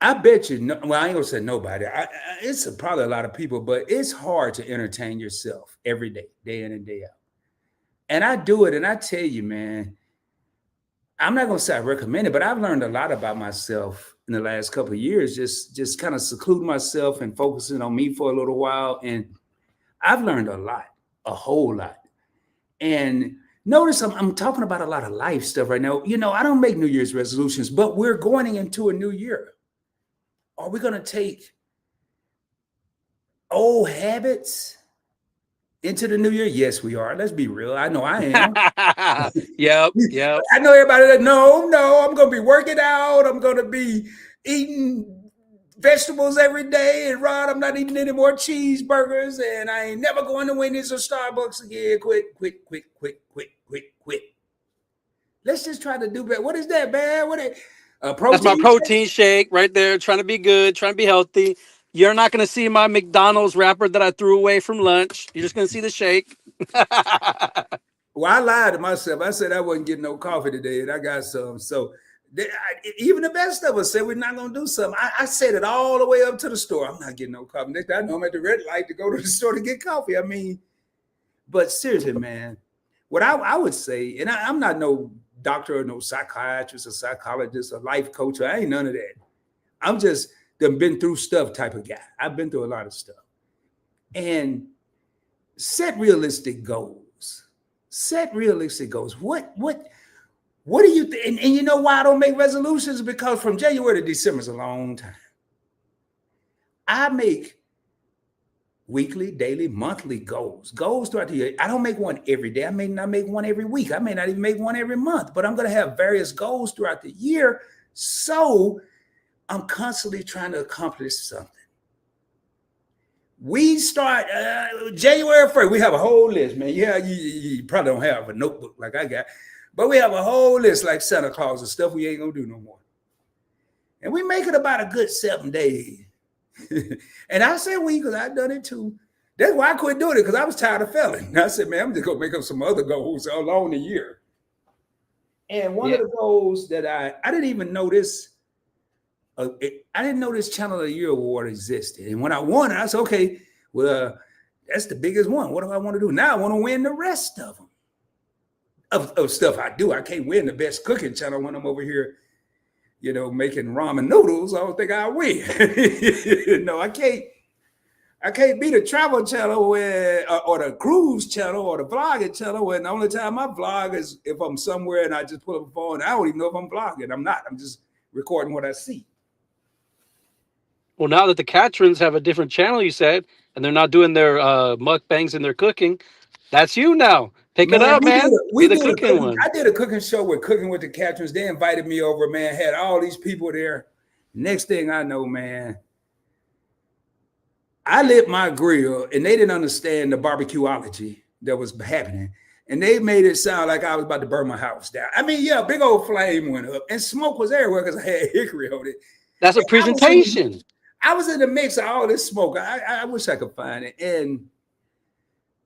I bet you, well, I ain't gonna say nobody. It's probably a lot of people, but it's hard to entertain yourself every day, day in and day out. And I do it, and I tell you, man, I'm not gonna say I recommend it, but I've learned a lot about myself in the last couple of years. Just kind of secluding myself and focusing on me for a little while, and I've learned a lot, a whole lot. And notice I'm talking about a lot of life stuff right now. You know, I don't make New Year's resolutions, but we're going into a new year. Are we going to take old habits into the new year? Yes, we are. Let's be real. I know I am. Yep. I know everybody that, no, I'm going to be working out. I'm going to be eating vegetables every day. And Rod, I'm not eating any more cheeseburgers. And I ain't never going to Wendy's or Starbucks again. Quit. Let's just try to do better. What is that, man? That's my protein shake right there, trying to be good, trying to be healthy. You're not going to see my McDonald's wrapper that I threw away from lunch. You're just going to see the shake. Well, I lied to myself. I said I wasn't getting no coffee today, and I got some. So even the best of us said we're not going to do something. I said it all the way up to the store. I'm not getting no coffee. Next time I know I'm at the red light to go to the store to get coffee. I mean, but seriously, man, what I would say, and I'm not no doctor or no psychiatrist or psychologist or life coach. I ain't none of that. I'm just been through stuff type of guy. I've been through a lot of stuff. And set realistic goals. What do you think? And you know why I don't make resolutions? Because from January to December is a long time. I make weekly, daily, monthly goals throughout the year. I don't make one every day. I may not make one every week. I may not even make one every month, but I'm going to have various goals throughout the year. So I'm constantly trying to accomplish something. We start January 1st. We have a whole list, man. Yeah, you probably don't have a notebook like I got, but we have a whole list like Santa Claus and stuff we ain't going to do no more. And we make it about a good 7 days. And I said we, because I've done it too. That's why I quit doing it, because I was tired of failing. And I said, man, I'm just going to make up some other goals along the year. And one of the goals that I didn't even know this, I didn't know this Channel of the Year award existed. And when I won it, I said, okay, well, that's the biggest one. What do I want to do? Now I want to win the rest of them. Of stuff I do. I can't win the best cooking channel when I'm over here, you know, making ramen noodles. I don't think I'll win. No, I can't be the travel channel or the cruise channel or the vlogging channel when the only time I vlog is if I'm somewhere and I just pull up a phone. I don't even know if I'm vlogging. I'm not. I'm just recording what I see. Well, now that the Catrins have a different channel, you said, and they're not doing their mukbangs and their cooking, That's you now. Pick it Man, up, man. Be we the did a cooking cooking. one. I did a cooking show with Cooking with the Captains. They invited me over, man. Had all these people there. Next thing I know, man, I lit my grill and they didn't understand the barbecueology that was happening. And they made it sound like I was about to burn my house down. I mean, yeah, big old flame went up and smoke was everywhere because I had hickory on it. That's a And presentation. I was in the mix of all this smoke. I wish I could find it. And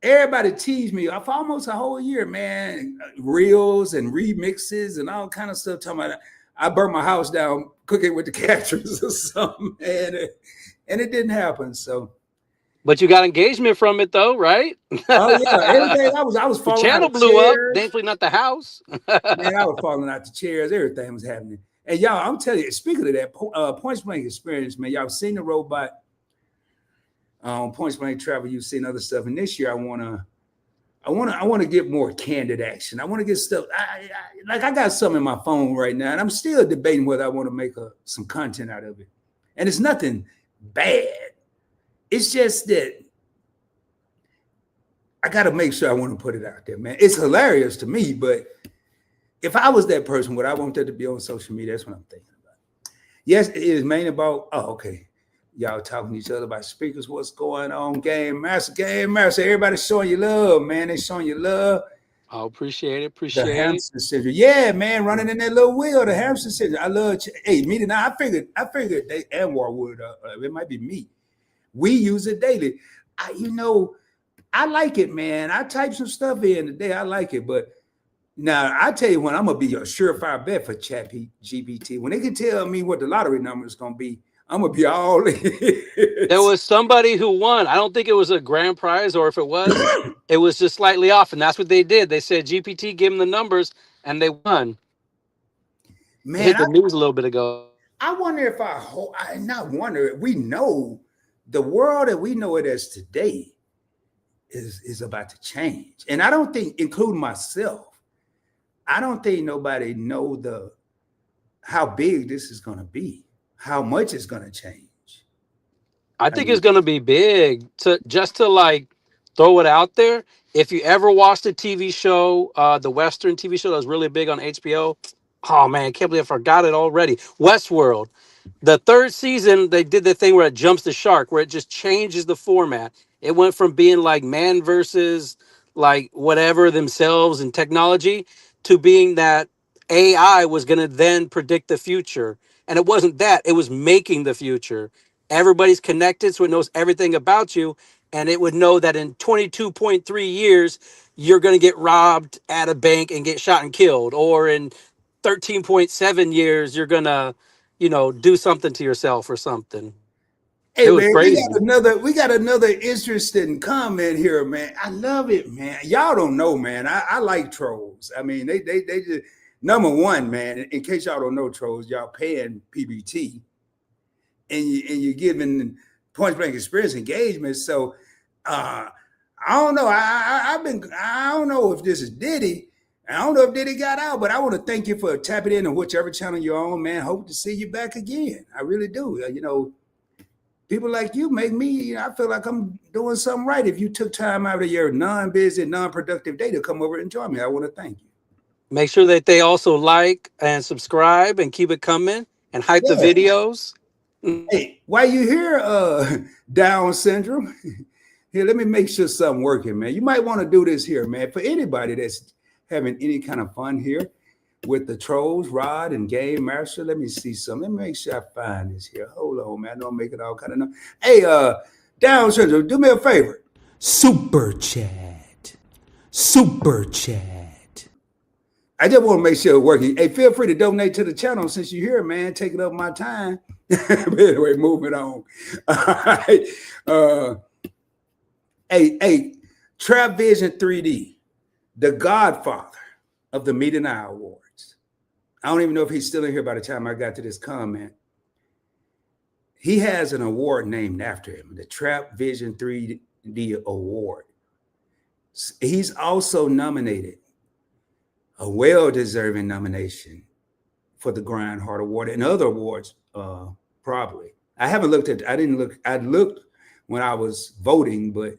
everybody teased me for almost a whole year, man. Reels and remixes and all kind of stuff. Talking about I burnt my house down cooking with the catchers or something, and it didn't happen. So, But you got engagement from it though, right? oh yeah, everything. I was The falling out channel of blew up. chairs, Thankfully, not the house. man. I was falling out the chairs. Everything was happening. And y'all, I'm telling you. Speaking of that, Point Blank Experience, man. Y'all seen the robot on Point Blank Travel? You've seen other stuff, and this year I want to get more candid action. I want to get stuff. I got something in my phone right now, and I'm still debating whether I want to make some content out of it. And it's nothing bad. It's just that I got to make sure I want to put it out there, man. It's hilarious to me, but if I was that person, would I want that to be on social media? That's what I'm thinking about. Yes, it is mainly about. Oh, okay. Y'all talking to each other about speakers, what's going on, Game Master, everybody's showing you love, man. They showing you love. I appreciate it. The Appreciate it. hamster syndrome. Yeah, man, running in that little wheel, the hamster syndrome. I love, hey, Mete and I figured they Anwar would, it might be me. We use it daily. I like it, man. I type some stuff in today. I like it, but now I tell you when I'm gonna be a surefire bet for Chat GPT. When they can tell me what the lottery number is gonna be, I'm gonna be all in. There was somebody who won. I don't think it was a grand prize, or if it was, it was just slightly off. And that's what they did. They said GPT gave them the numbers, and they won. It Man, hit the news a little bit ago. I wonder if I not wonder. We know the world that we know it as today is about to change, and I don't think, including myself, I don't think nobody know how big this is going to be, how much it's going to change. I think it's going to be big to like throw it out there. If you ever watched the TV show, the Western TV show that was really big on HBO, oh man, I can't believe I forgot it already. Westworld. The third season, they did the thing where it jumps the shark, where it just changes the format. It went from being like man versus like whatever themselves and technology to being that AI was going to then predict the future. And it wasn't that, it was making the future. Everybody's connected, so it knows everything about you. And it would know that in 22.3 years, you're going to get robbed at a bank and get shot and killed. Or in 13.7 years, you're going to do something to yourself or something. Hey It was man, crazy. we got another interesting comment here, man. I love it, man. Y'all don't know, man. I like trolls. I mean, they just number one, man. In case y'all don't know trolls, y'all paying PBT, and you're giving Point Blank Experience engagement. So I don't know. I don't know if this is Diddy. I don't know if Diddy got out, but I want to thank you for tapping in on whichever channel you're on, man. Hope to see you back again. I really do. People like you make me, I feel like I'm doing something right. If you took time out of your non-busy, non-productive day to come over and join me, I want to thank you. Make sure that they also like and subscribe and keep it coming and hype the Yeah. videos. Hey, while you here, Down syndrome, here, let me make sure something working, man. You might want to do this here, man. For anybody that's having any kind of fun here with the trolls, Rod and Game Master. Let me see something. Let me make sure I find this here. Hold on, man. I know I'm making all kind of noise. Hey, Down syndrome, do me a favor. Super chat. Super chat. I just want to make sure it's working. Hey, feel free to donate to the channel since you're here, man. Taking up my time. But anyway, moving on. All right. Hey, Trap Vision 3D, the godfather of the Mete and I Awards. I don't even know if he's still in here by the time I got to this comment. He has an award named after him, the Trap Vision 3D Award. He's also nominated, a well-deserving nomination for the Grind Hard Award and other awards, probably. I haven't looked at, I looked when I was voting, but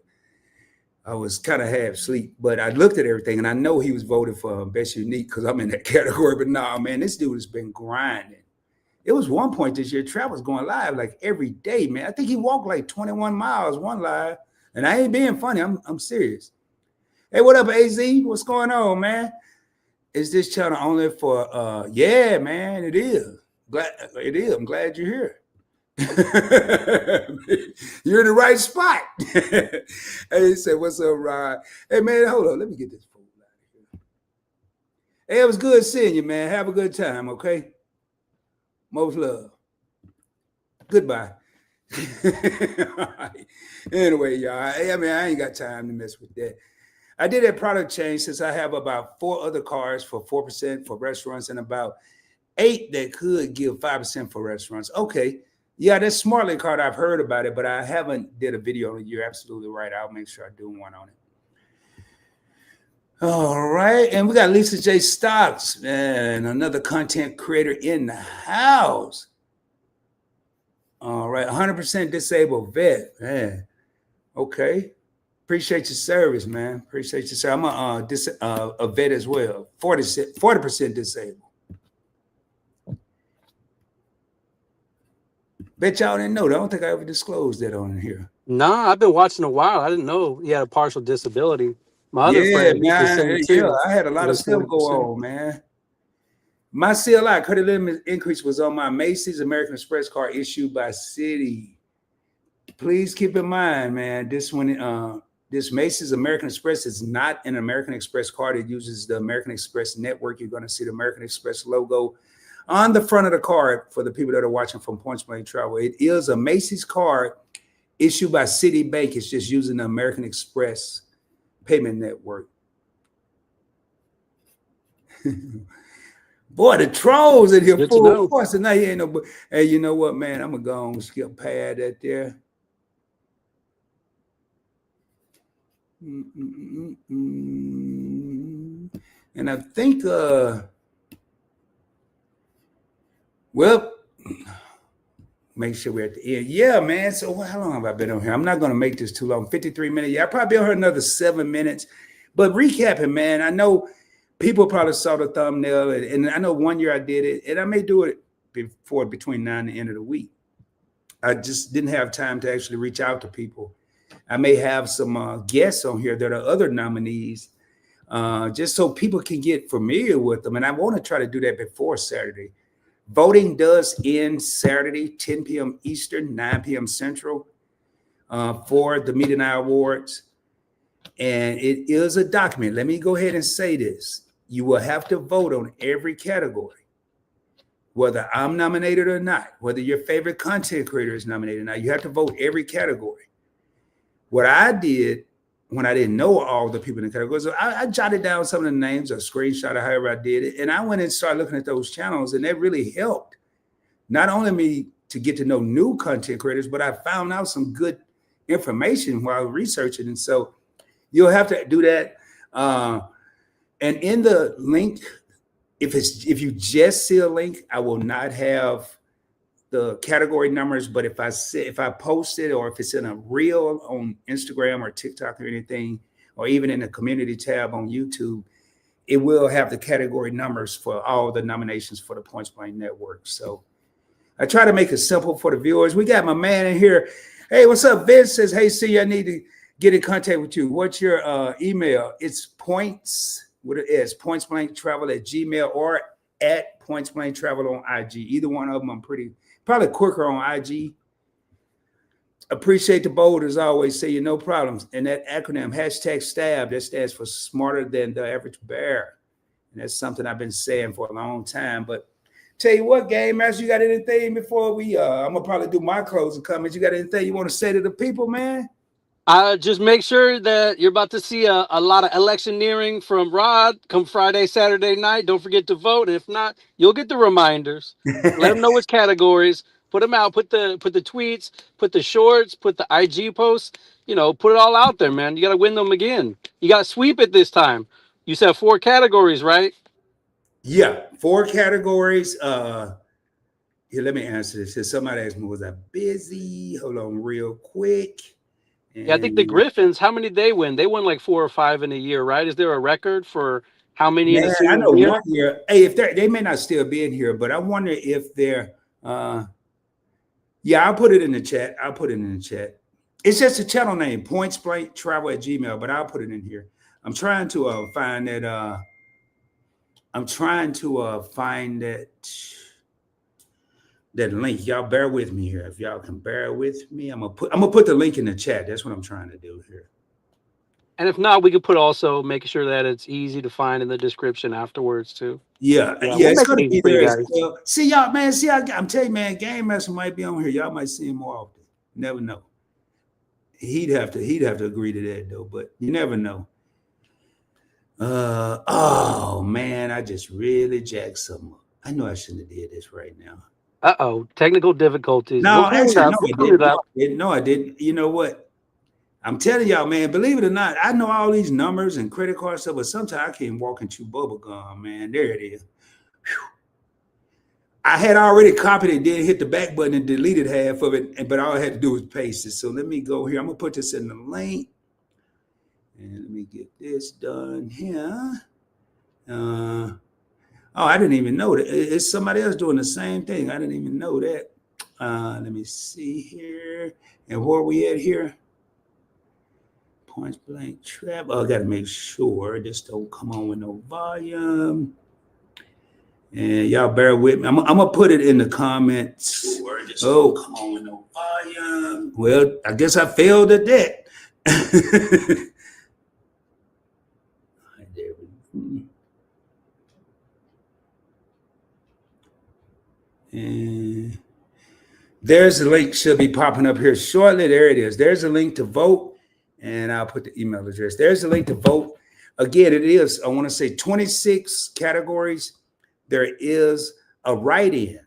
I was kind of half asleep, but I looked at everything and I know he was voted for best unique because I'm in that category. But nah, man, this dude has been grinding. It was one point this year, Trav was going live like every day, man. I think he walked like 21 miles one live. And I ain't being funny. I'm serious. Hey, what up, AZ? What's going on, man? Is this channel only for yeah, man, it is. Glad it is. I'm glad you're here. You're in the right spot. Hey, he said, what's up, Rod? Hey, man, hold on. Let me get this fool out of here. Hey, it was good seeing you, man. Have a good time, okay? Most love. Goodbye. Anyway, y'all, I mean, I ain't got time to mess with that. I did a product change since I have about 4 other cards for 4% for restaurants and about 8 that could give 5% for restaurants. Okay. Yeah, that Smartly card, I've heard about it, but I haven't did a video on it. You're absolutely right. I'll make sure I do one on it. All right. And we got Lisa J. Stocks, and another content creator in the house. All right. 100% disabled vet. Man. Okay. Appreciate your service, man. Appreciate your service. I'm a vet as well. 40% disabled. Bet y'all didn't know that. I don't think I ever disclosed that on here. Nah, I've been watching a while. I didn't know he had a partial disability. My other friend, he's the same too. Yeah, I had a lot of stuff go on, man. My CLI credit limit increase was on my Macy's American Express card issued by Citi. Please keep in mind, man, this Macy's American Express is not an American Express card. It uses the American Express network. You're going to see the American Express logo on the front of the card for the people that are watching from Points Blank Travel. It is a Macy's card issued by Citibank. It's just using the American Express payment network. Boy, the trolls in here full force. And now you ain't no. Hey, you know what, man? I'm gonna go and skip past that there. And I think, well, make sure we're at the end. Yeah, man. So how long have I been on here? I'm not going to make this too long. 53 minutes. Yeah, I'll probably be on here another 7 minutes. But recapping, man, I know people probably saw the thumbnail. And I know one year I did it. And I may do it between now and the end of the week. I just didn't have time to actually reach out to people. I may have some guests on here that are other nominees, just so people can get familiar with them. And I want to try to do that before Saturday. Voting does end Saturday, 10 p.m. Eastern, 9 p.m. Central, for the Mete and I Awards. And it is a document. Let me go ahead and say this. You will have to vote on every category, whether I'm nominated or not, whether your favorite content creator is nominated or not. You have to vote every category. What I did when I didn't know all the people in the categories, I jotted down some of the names, a screenshot of however I did it. And I went and started looking at those channels, and that really helped. Not only me to get to know new content creators, but I found out some good information while researching. And so you'll have to do that. And in the link, if you just see a link, I will not have the category numbers, but if I post it, or if it's in a reel on Instagram or TikTok or anything, or even in the community tab on YouTube, it will have the category numbers for all the nominations for the Points Blank Network. So I try to make it simple for the viewers. We got my man in here. Hey, what's up? Vince says, hey, see, I need to get in contact with you. What's your email? It's pointsblanktravel@gmail or at pointsblanktravel on IG. Either one of them, I'm probably quicker on IG. Appreciate the bold as always. Say you no problems. And that acronym, #STAB, that stands for Smarter Than the Average Bear. And that's something I've been saying for a long time. But tell you what, Game Master, you got anything before we I'm gonna probably do my closing comments. You got anything you want to say to the people, man? Just make sure that you're about to see a lot of electioneering from Rod come Friday, Saturday night. Don't forget to vote. If not, you'll get the reminders. Let them know which categories. Put them out. Put the tweets. Put the shorts. Put the IG posts. Put it all out there, man. You got to win them again. You got to sweep it this time. You said 4 categories, right? Yeah, 4 categories. Here, let me answer this. Somebody asked me, was I busy? Hold on real quick. Yeah, I think the And Griffins, how many they win? They won like 4 or 5 in a year, right? Is there a record for how many in a man, I single know year? one year. Hey, if they may not still be in here, but I wonder if they're. Yeah, I'll put it in the chat. I'll put it in the chat. It's just a channel name, Points Blank Travel at Gmail, but I'll put it in here. I'm trying to find that. I'm trying to find that link. Y'all bear with me here. If y'all can bear with me, I'm gonna put the link in the chat. That's what I'm trying to do here. And if not, we could put also making sure that it's easy to find in the description afterwards too. Yeah, Yeah, yeah, we'll it's make it gonna easy be for you there as guys. well. See y'all, man. See, I'm telling you, man. Game Master might be on here. Y'all might see him more often. Never know. He'd have to agree to that though, but you never know. Oh man, I just really jacked something up. I know I shouldn't have did this right now. Uh-oh, technical difficulties. We'll No, clean it actually, up. no, We'll I clean it didn't. No, up. I didn't. No, I didn't. You know what? I'm telling y'all, man, believe it or not, I know all these numbers and credit card stuff, but sometimes I can't walk and chew bubble gum, man. There it is. I had already copied it, then hit the back button and deleted half of it, but all I had to do was paste it. So let me go here. I'm gonna put this in the link. And let me get this done here. Oh, I didn't even know that. It's somebody else doing the same thing. I didn't even know that. Let me see here. And where are we at here? Point blank trap. Oh, I got to make sure this don't come on with no volume. And y'all bear with me. I'm gonna put it in the comments. Sure, this don't come on with no volume. Well, I guess I failed at that. There we go. And there's the link, should be popping up here shortly. There it is. There's a link to vote, and I'll put the email address. There's the link to vote. Again, it is, I want to say 26 categories. There is a write-in.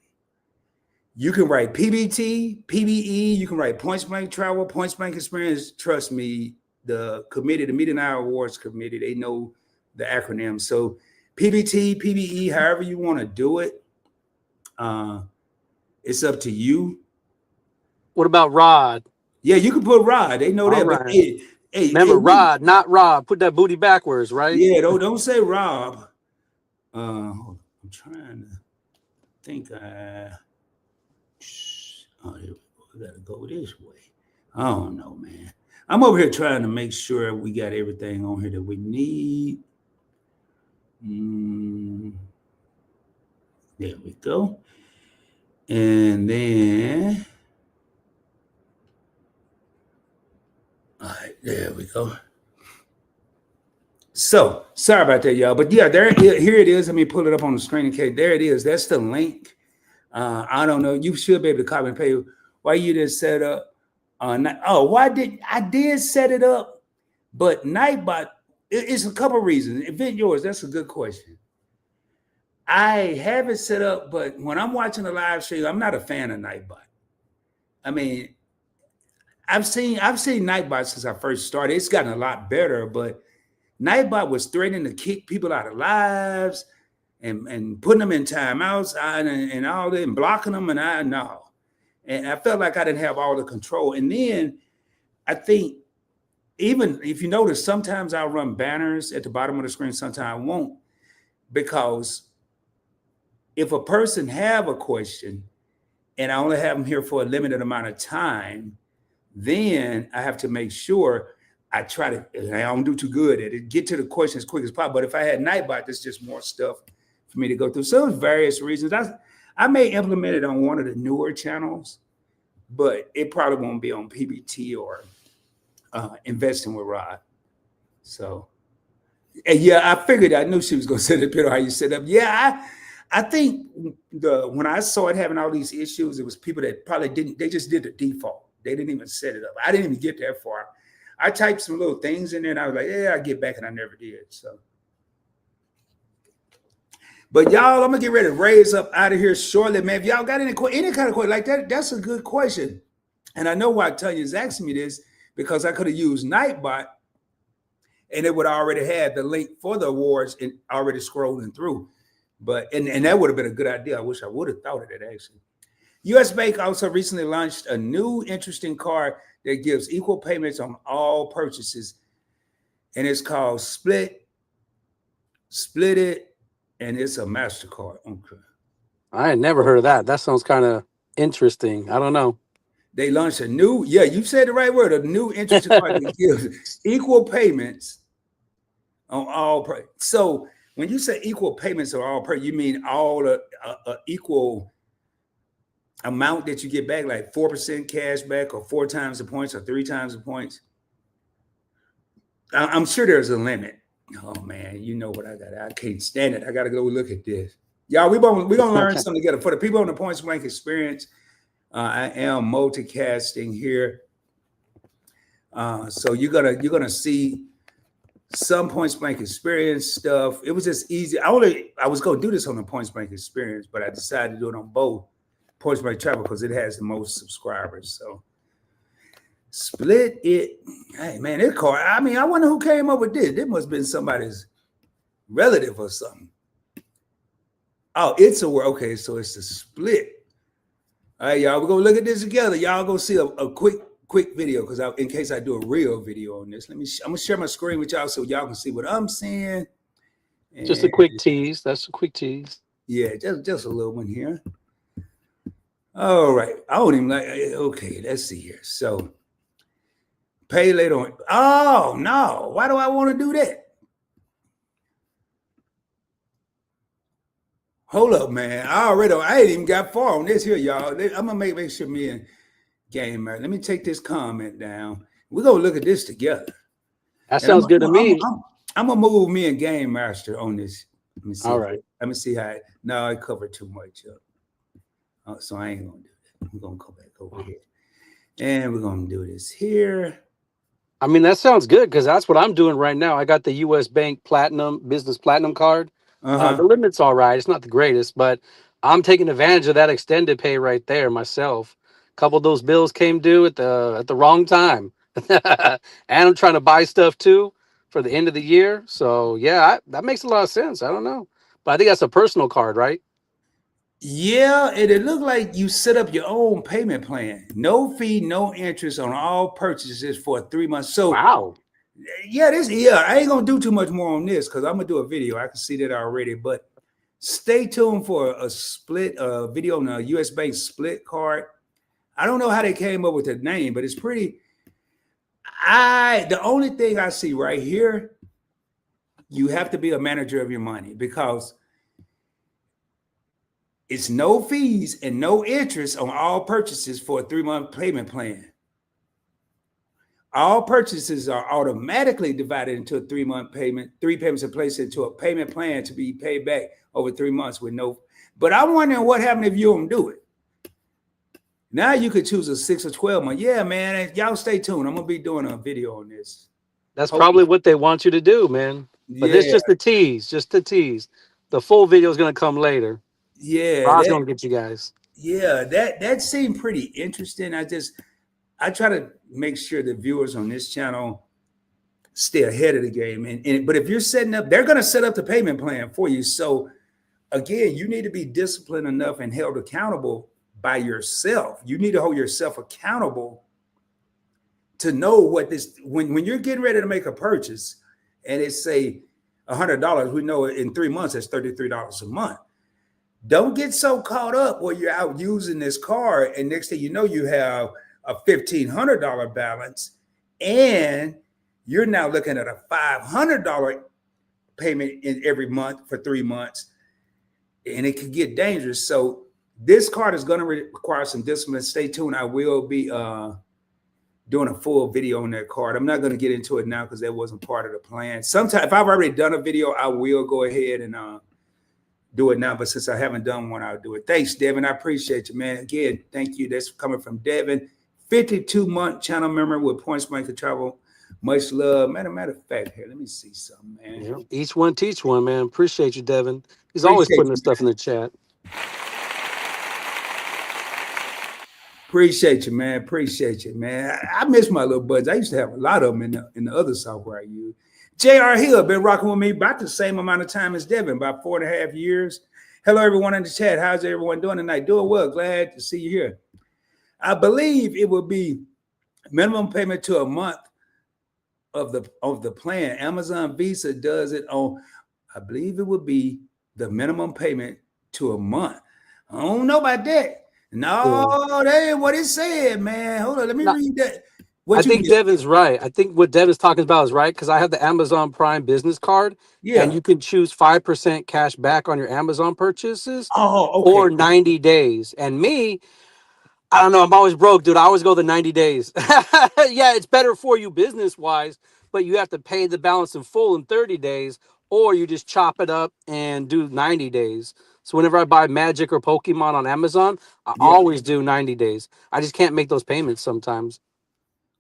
You can write PBT, PBE, you can write points blank travel, points blank experience. Trust me, the committee, the Mete and I Awards committee, they know the acronym. So PBT, PBE, however you want to do it, it's up to you. What about Rod? Yeah, you can put Rod. They know All that. But right. hey, Remember, Rod, not Rob. Put that booty backwards, right? yeah, don't say Rob. I'm trying to think. Oh, we gotta go this way. I don't know, man. I'm over here trying to make sure we got everything on here that we need. There we go. And then, all right, there we go. So sorry about that, y'all. But yeah, here it is. Let me pull it up on the screen in case. There it is. That's the link. I don't know. You should be able to copy and paste. Why you didn't set up? Why did I did set it up? But Nightbot, it's a couple reasons. Event yours. That's a good question. I have it set up, but when I'm watching a live show, I'm not a fan of Nightbot. I mean, I've seen Nightbot since I first started. It's gotten a lot better, but Nightbot was threatening to kick people out of lives and putting them in timeouts and all that and blocking them. And I felt like I didn't have all the control. And then I think even if you notice, sometimes I'll run banners at the bottom of the screen, sometimes I won't, because if a person have a question and I only have them here for a limited amount of time, then I have to make sure I try to, I don't do too good at it, get to the question as quick as possible. But if I had Nightbot, there's just more stuff for me to go through. So there's various reasons. I may implement it on one of the newer channels, but it probably won't be on PBT or Investing with Rod. So, and yeah, I figured, I knew she was going to say the how you set up. Yeah, I think when I saw it having all these issues, it was people that probably didn't, they just did the default. They didn't even set it up. I didn't even get that far. I typed some little things in there and I was like, yeah, I'll get back, and I never did. So, but y'all, I'm gonna get ready to raise up out of here shortly, man. If y'all got any kind of question like that, that's a good question. And I know why Tanya is asking me this, because I could have used Nightbot and it would already have the link for the awards and already scrolling through. But and that would have been a good idea. I wish I would have thought of that actually. US Bank also recently launched a new interesting card that gives equal payments on all purchases, and it's called Split It, and it's a MasterCard. Okay. I had never heard of that. That sounds kind of interesting. I don't know. They launched a new, yeah, you said the right word, a new interest card that gives equal payments on all. So when you say equal payments on all, you mean all equal amount that you get back, like 4% cash back, or 4 times the points, or 3 times the points? I'm sure there's a limit. Oh man, you know what I got? I can't stand it. I got to go look at this. Y'all, we're gonna learn something together. For the people on the Points Blank experience, I am multicasting here. So you're gonna see some Points Blank experience stuff. It was just easy. I was gonna do this on the Points Blank experience, but I decided to do it on both Points Blank Travel because it has the most subscribers. So Split It. Hey man, this card. I mean, I wonder who came up with this. This must have been somebody's relative or something. Oh, it's a word. Okay, so it's a split. All right, y'all, we're gonna look at this together. Y'all gonna see a quick video, because in case I do a real video on this. I'm gonna share my screen with y'all so y'all can see what I'm seeing. And just a quick tease. That's a quick tease. Yeah, just a little one here. All right. I don't even like. Okay, let's see here. So pay later on. Oh no! Why do I want to do that? Hold up, man. I ain't even got far on this here, y'all. I'm gonna make sure me and Game, let me take this comment down. We're gonna look at this together. That sounds good to me. I'm gonna move me and Game Master on this. Let me see. All right. Let me see how. No, I covered too much up. So I ain't gonna do that. We're gonna go back over here, and we're gonna do this here. I mean, that sounds good, because that's what I'm doing right now. I got the U.S. Bank Business Platinum card. The limit's all right. It's not the greatest, but I'm taking advantage of that extended pay right there myself. A couple of those bills came due at the wrong time. And I'm trying to buy stuff too for the end of the year. So yeah, that makes a lot of sense. I don't know, but I think that's a personal card, right? Yeah, and it looked like you set up your own payment plan. No fee, no interest on all purchases for 3 months. So wow. Yeah, I ain't gonna do too much more on this because I'm gonna do a video. I can see that already, but stay tuned for a split video on a US Bank split card. I don't know how they came up with the name, but it's pretty. The only thing I see right here, you have to be a manager of your money, because it's no fees and no interest on all purchases for a 3-month payment plan. All purchases are automatically divided into a 3-month payment. 3 payments are placed into a payment plan to be paid back over 3 months with no. But I'm wondering what happened if you don't do it. Now you could choose a 6 or 12 month. Yeah, man. Y'all stay tuned. I'm gonna be doing a video on this. That's probably what they want you to do, man. But it's just the tease, The full video is gonna come later. Yeah, Rod's gonna get you guys. Yeah, that seemed pretty interesting. I try to make sure the viewers on this channel stay ahead of the game. But if you're setting up, they're going to set up the payment plan for you. So again, you need to be disciplined enough and held accountable by yourself. You need to hold yourself accountable to know what this, when you're getting ready to make a purchase and it's say $100, we know in 3 months, that's $33 a month. Don't get so caught up where you're out using this card and next thing you know, you have a $1,500 balance, and you're now looking at a $500 payment in every month for 3 months, and it could get dangerous. So this card is going to require some discipline. Stay tuned. I will be doing a full video on that card. I'm not going to get into it now because that wasn't part of the plan. Sometimes if I've already done a video, I will go ahead and do it now. But since I haven't done one, I'll do it. Thanks, Devin. I appreciate you, man. Again, thank you. That's coming from Devin. 52-month channel member with Points Blank to Travel. Much love. Matter of fact, here, let me see something, man. Yeah. Each one teach one, man. Appreciate you, Devin. He's always putting this stuff in the chat. Appreciate you, man. Appreciate you, man. I miss my little buds. I used to have a lot of them in the other software I use. J.R. Hill been rocking with me about the same amount of time as Devin, about 4.5 years. Hello, everyone in the chat. How's everyone doing tonight? Doing well. Glad to see you here. I believe it will be minimum payment to a month of the plan. Amazon Visa does it on, I believe it would be the minimum payment to a month. I don't know about that. No, that ain't what it said, man. Hold on, let me No, read that. I What you think get? Devin's right. I think what Devin's talking about is right because I have the Amazon Prime business card, and Yeah. you can choose 5% cash back on your Amazon purchases Oh, okay. or 90 days. And me, I don't know. I'm always broke, dude. I always go the 90 days. Yeah, it's better for you business wise, but you have to pay the balance in full in 30 days, or you just chop it up and do 90 days. So whenever I buy Magic or Pokemon on Amazon, I Yeah. always do 90 days. I just can't make those payments sometimes.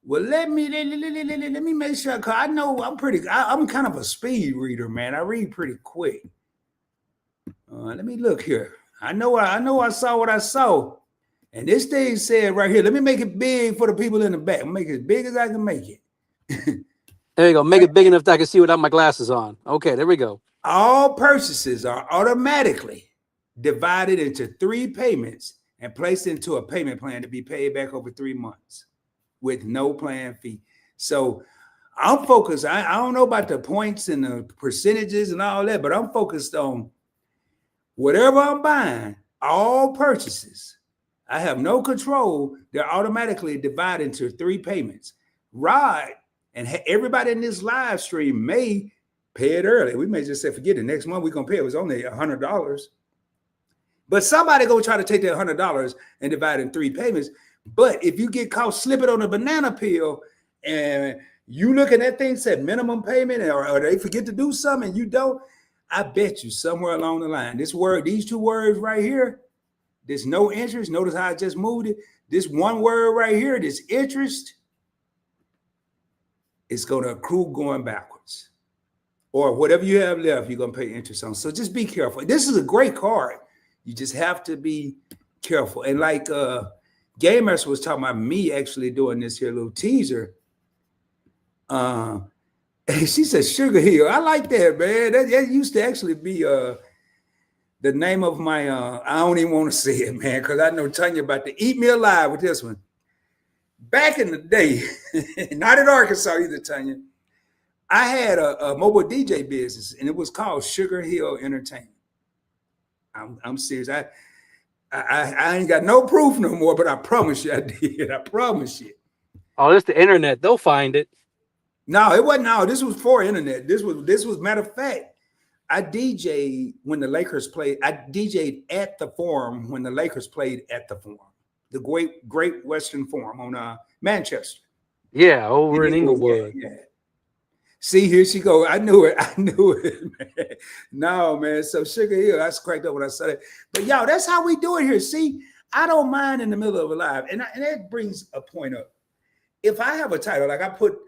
Well, let me make sure, cause I know I'm kind of a speed reader, man. I read pretty quick. Let me look here. I saw what I saw, and this thing said right here. Let me make it big for the people in the back. I'll make it as big as I can make it. There you go. Make it big enough that I can see without my glasses on. Okay, there we go. All purchases are automatically divided into 3 payments and placed into a payment plan to be paid back over 3 months with no plan fee. So I'm focused. I don't know about the points and the percentages and all that, but I'm focused on whatever I'm buying, all purchases. I have no control. They're automatically divided into 3 payments. Rod and everybody in this live stream may pay it early. We may just say, forget it. Next month we're going to pay it. It was only $100. But somebody go try to take that $100 and divide it in 3 payments. But if you get caught slipping on a banana peel and you look at that thing said minimum payment, or they forget to do something and you don't, I bet you somewhere along the line, these 2 words right here, there's no interest. Notice how I just moved it. This one word right here, this interest, it's going to accrue going backwards. Or whatever you have left, you're going to pay interest on. So just be careful. This is a great card. You just have to be careful. And like Gamers was talking about me actually doing this here little teaser. She said Sugar Hill. I like that, man. That used to actually be the name of my I don't even want to say it, man, because I know Tanya about to eat me alive with this one. Back in the day, not in Arkansas either, Tanya, I had a mobile DJ business, and it was called Sugar Hill Entertainment. I'm serious. I ain't got no proof no more, but I promise you I did. I promise you. Oh, it's the internet. They'll find it. No, it wasn't. No, this was for internet. This was matter of fact. I DJ'd when the Lakers played. I DJ'd at the Forum when the Lakers played at the Forum, the Great Western Forum on Manchester. Yeah, over in Inglewood. Yeah. See, here she go. I knew it. I knew it, man. No, man. So Sugar Hill, I cracked up when I said it. But y'all, that's how we do it here. See, I don't mind in the middle of a live. And that brings a point up. If I have a title, like I put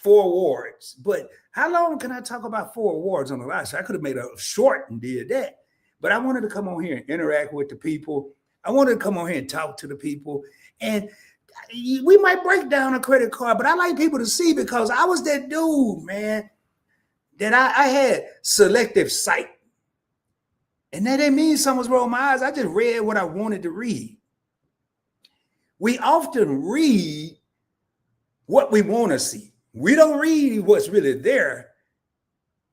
4 awards, but how long can I talk about 4 awards on the live show? I could have made a short and did that. But I wanted to come on here and interact with the people. I wanted to come on here and talk to the people. And we might break down a credit card, but I like people to see, because I was that dude, man, that I had selective sight. And that didn't mean something's wrong with my eyes. I just read what I wanted to read. We often read what we want to see. We don't read what's really there.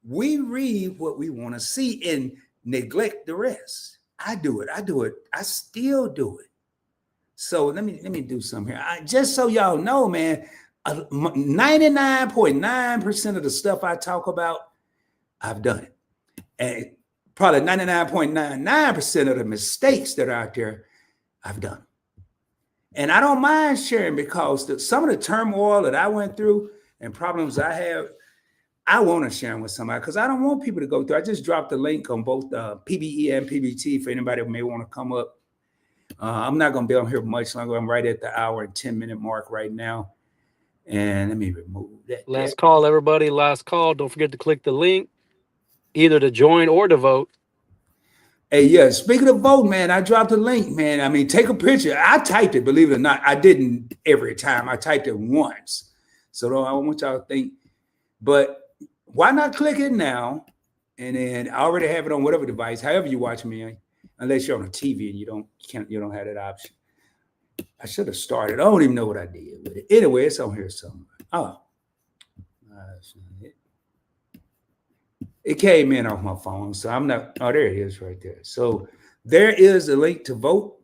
We read what we want to see and neglect the rest. I do it. I still do it. So let me do something here. Just so y'all know, man, 99.9% of the stuff I talk about, I've done it. And probably 99.99% of the mistakes that are out there, I've done. And I don't mind sharing, because some of the turmoil that I went through and problems I have, I want to share them with somebody, because I don't want people to go through. I just dropped the link on both PBE and PBT for anybody who may want to come up. I'm not going to be on here much longer. I'm right at the hour and 10-minute mark right now. And let me remove that. Last call, everybody. Last call. Don't forget to click the link, either to join or to vote. Hey, yeah, speaking of vote, man, I dropped a link, man. I mean, take a picture. I typed it, believe it or not. I didn't every time. I typed it once. So I want y'all to think. But why not click it now? And then I already have it on whatever device, however you watch me, unless you're on a TV and you don't have that option. I should have started. I don't even know what I did with it. Anyway, it's on here somewhere. Oh, it came in off my phone, so I'm not. Oh, there it is, right there. So there is a link to vote.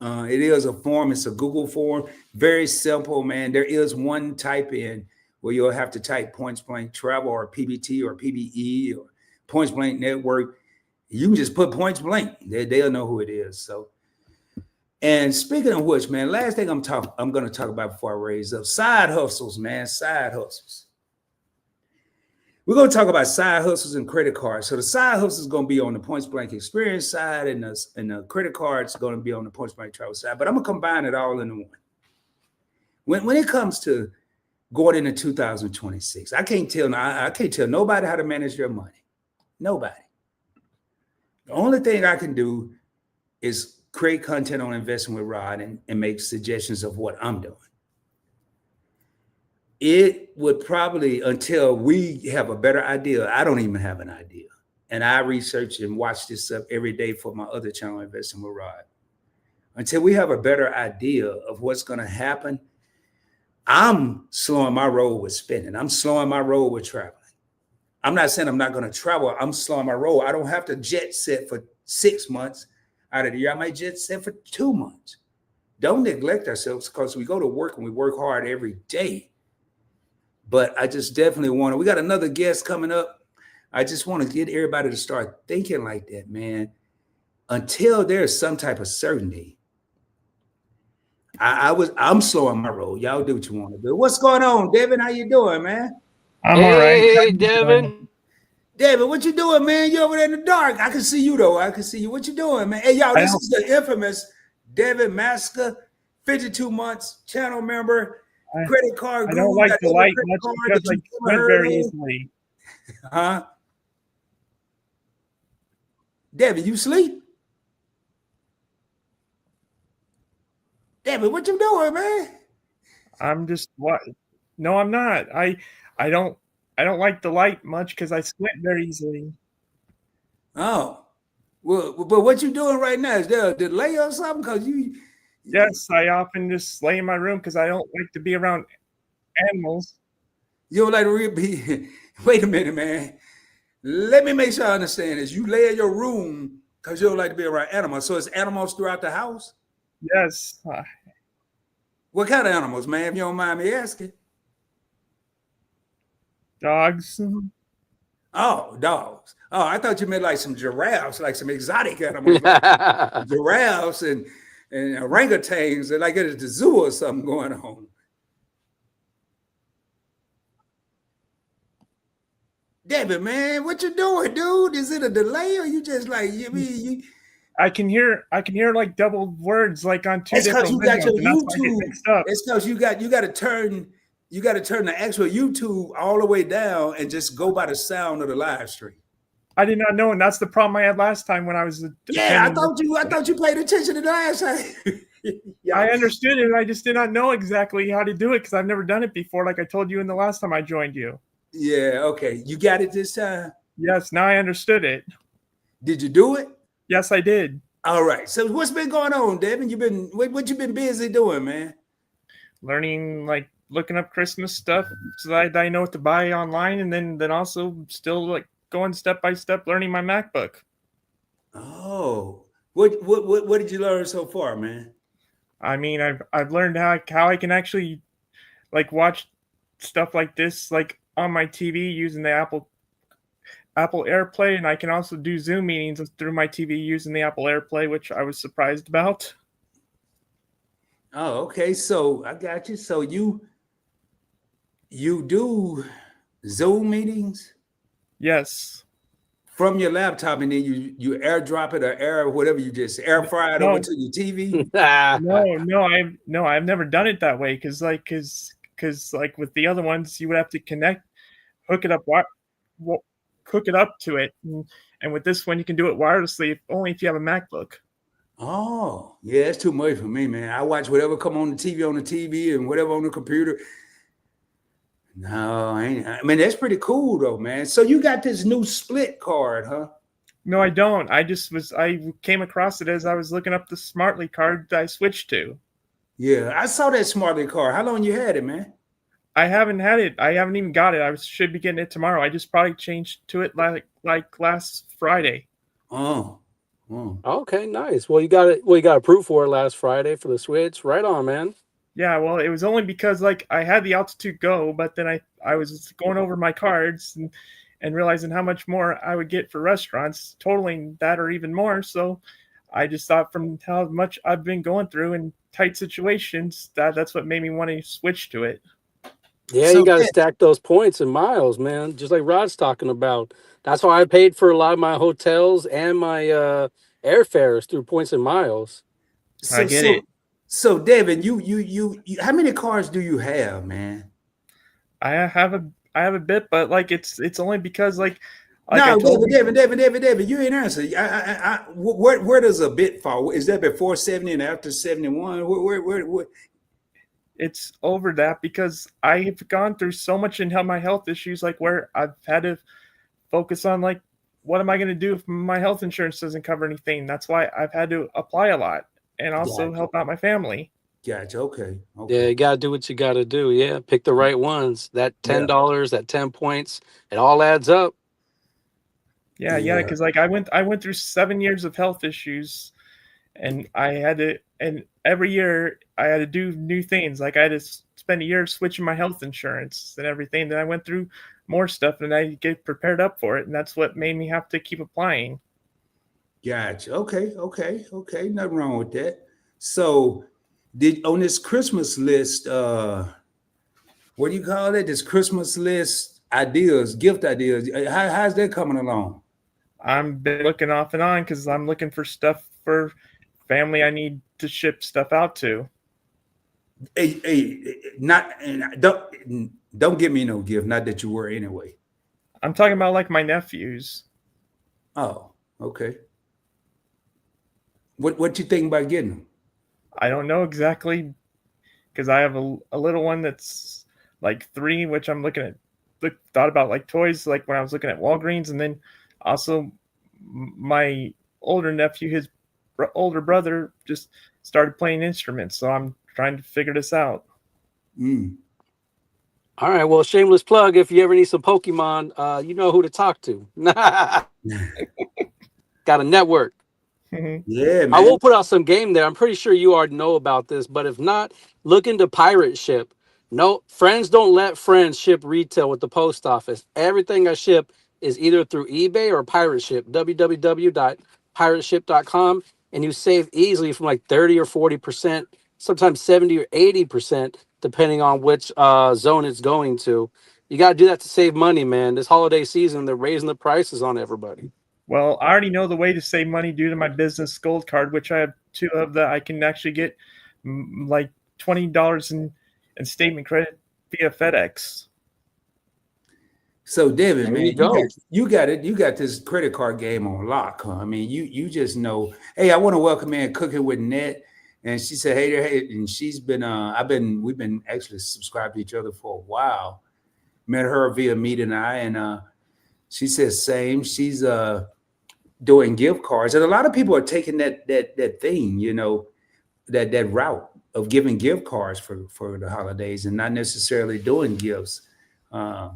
It is a form. It's a Google form. Very simple, man. There is one type in where you'll have to type points blank travel or PBT or PBE or points blank network. You can just put points blank. They'll know who it is. So, and speaking of which, man, last thing I'm going to talk about before I raise up side hustles, man. Side hustles. We're going to talk about side hustles and credit cards. So the side hustle is going to be on the points blank experience side, and the credit cards are going to be on the points blank travel side. But I'm going to combine it all into one. When it comes to going into 2026, I can't tell nobody how to manage their money. Nobody. The only thing I can do is create content on Investing with Rod and make suggestions of what I'm doing. It would probably, until we have a better idea, I don't even have an idea. And I research and watch this stuff every day for my other channel, Investing with Rod. Until we have a better idea of what's going to happen, I'm slowing my roll with spending. I'm slowing my roll with traveling. I'm not saying I'm not going to travel. I'm slowing my roll. I don't have to jet set for 6 months out of the year. I might jet set for 2 months. Don't neglect ourselves, because we go to work and we work hard every day. But I just definitely we got another guest coming up. I just want to get everybody to start thinking like that, man. Until there's some type of certainty, I'm slowing my roll. Y'all do what you want to do. What's going on, Devin? How you doing, man? I'm all right. Hey, Devin. David, what you doing, man? You over there in the dark. I can see you, though. I can see you. What you doing, man? Hey, y'all, this is the infamous Devin Maska, 52 months, channel member, credit card. I don't like the light much because I squint very easily. Huh? Devin, you sleep? Devin, what you doing, man? I'm just what? No, I'm not. I don't like the light much because I squint very easily. Oh, well, but what you doing right now? Is there a delay or something? Because you. Yes, I often just lay in my room because I don't like to be around animals. You don't like to be. Wait a minute, man. Let me make sure I understand this. You lay in your room because you don't like to be around animals. So it's animals throughout the house? Yes. What kind of animals, man, if you don't mind me asking? Dogs. Oh, dogs. Oh, I thought you meant like some giraffes, like some exotic animals. Like giraffes and orangutans, like at the zoo or something going on. David, man, what you doing, dude? Is it a delay or you just like you? I can hear like double words like on two different videos. Got your YouTube. It's because you got to turn the actual YouTube all the way down and just go by the sound of the live stream. I did not know, and that's the problem I had last time when I was. Yeah, I thought you paid attention to the last time. Yeah. I understood it. I just did not know exactly how to do it because I've never done it before. Like I told you in the last time I joined you. Yeah. Okay. You got it this time. Yes. Now I understood it. Did you do it? Yes, I did. All right. So what's been going on, Devin? What you been busy doing, man? Learning, like looking up Christmas stuff so that I know what to buy online, and then also still like going step by step learning my MacBook. Oh, what did you learn so far, man? I mean, I've learned how I can actually like watch stuff like this like on my TV using the Apple AirPlay, and I can also do Zoom meetings through my TV using the Apple AirPlay, which I was surprised about. Oh, okay. So I got you. So you do Zoom meetings? Yes. From your laptop, and then you airdrop it or whatever you just air fry it over to your TV? No, I've never done it that way because with the other ones you would have to hook it up to it, and with this one you can do it wirelessly only if you have a MacBook. Oh, yeah, it's too much for me, man. I watch whatever come on the TV and whatever on the computer. No, I mean, that's pretty cool though, man. So you got this new split card, huh? No, I don't. I came across it as I was looking up the Smartly card that I switched to. Yeah, I saw that Smartly car. How long you had it, man? I haven't had it. I haven't even got it. I should be getting it tomorrow. I just probably changed to it like last Friday. Oh, oh. Okay, nice. Well, you got it. Well, you got approved for it last Friday for the Switch. Right on, man. Yeah, well, it was only because like I had the Altitude Go, but then I was going over my cards and realizing how much more I would get for restaurants, totaling that or even more. So I just thought from how much I've been going through in tight situations that's what made me want to switch to it. Yeah, you So got to yeah, stack those points and miles, man. Just like Rod's talking about. That's why I paid for a lot of my hotels and my airfares through points and miles. I so get it. so so Devin, you how many cars do you have, man? I have a I have a bit, but like it's only because like I No, told you, David, you ain't answer. Where does a bit fall? Is that before 70 and after 71? Where? it's over that because I have gone through so much in my health issues, like where I've had to focus on like what am I going to do if my health insurance doesn't cover anything. That's why I've had to apply a lot and also Gotcha. help out my family. Gotcha. Okay. Yeah, Okay. you got to do what you got to do. Yeah, pick the right ones. That Yeah. $10, that 10 points, it all adds up. Yeah, Yeah. because like I went through 7 years of health issues, and I had to, and every year I had to do new things. Like I had to spend a year switching my health insurance and everything. Then I went through more stuff, and I get prepared up for it, and that's what made me have to keep applying. Gotcha. Okay. Okay. Okay. Nothing wrong with that. So, did on this Christmas list, what do you call it? This Christmas list ideas, gift ideas. How's that coming along? I'm been looking off and on because I'm looking for stuff for family I need to ship stuff out to. Not and don't give me no gift. Not that you were anyway. I'm talking about like my nephews. Oh, okay. What you think about getting them? I don't know exactly because I have a little one that's like 3, which I'm looking at. Thought about like toys, like when I was looking at Walgreens, and then also my older nephew, his older brother, just started playing instruments. So I'm trying to figure this out. Mm. All right, well, shameless plug. If you ever need some Pokemon, you know who to talk to. Got a network. Yeah, I man. will put out some game there. I'm pretty sure you already know about this, but if not, look into pirate ship. No, friends don't let friends ship retail with the post office. Everything I ship is either through eBay or pirate ship, www.pirateship.com, and you save easily from like 30 or 40%, sometimes 70 or 80%, depending on which zone it's going to. You got to do that to save money, man. This holiday season, they're raising the prices on everybody. Well, I already know the way to save money due to my business gold card, which I have 2 of that I can actually get like $20 in statement credit via FedEx. So, David, There man, you go. you got it. You got this credit card game on lock, huh? I mean, you just know. Hey, I want to welcome in Cooking with Net, and she said, "Hey there, hey," and she's been. We've been actually subscribed to each other for a while. Met her via Mete and I, and she says same. She's doing gift cards, and a lot of people are taking that thing, that route of giving gift cards for the holidays, and not necessarily doing gifts. Uh,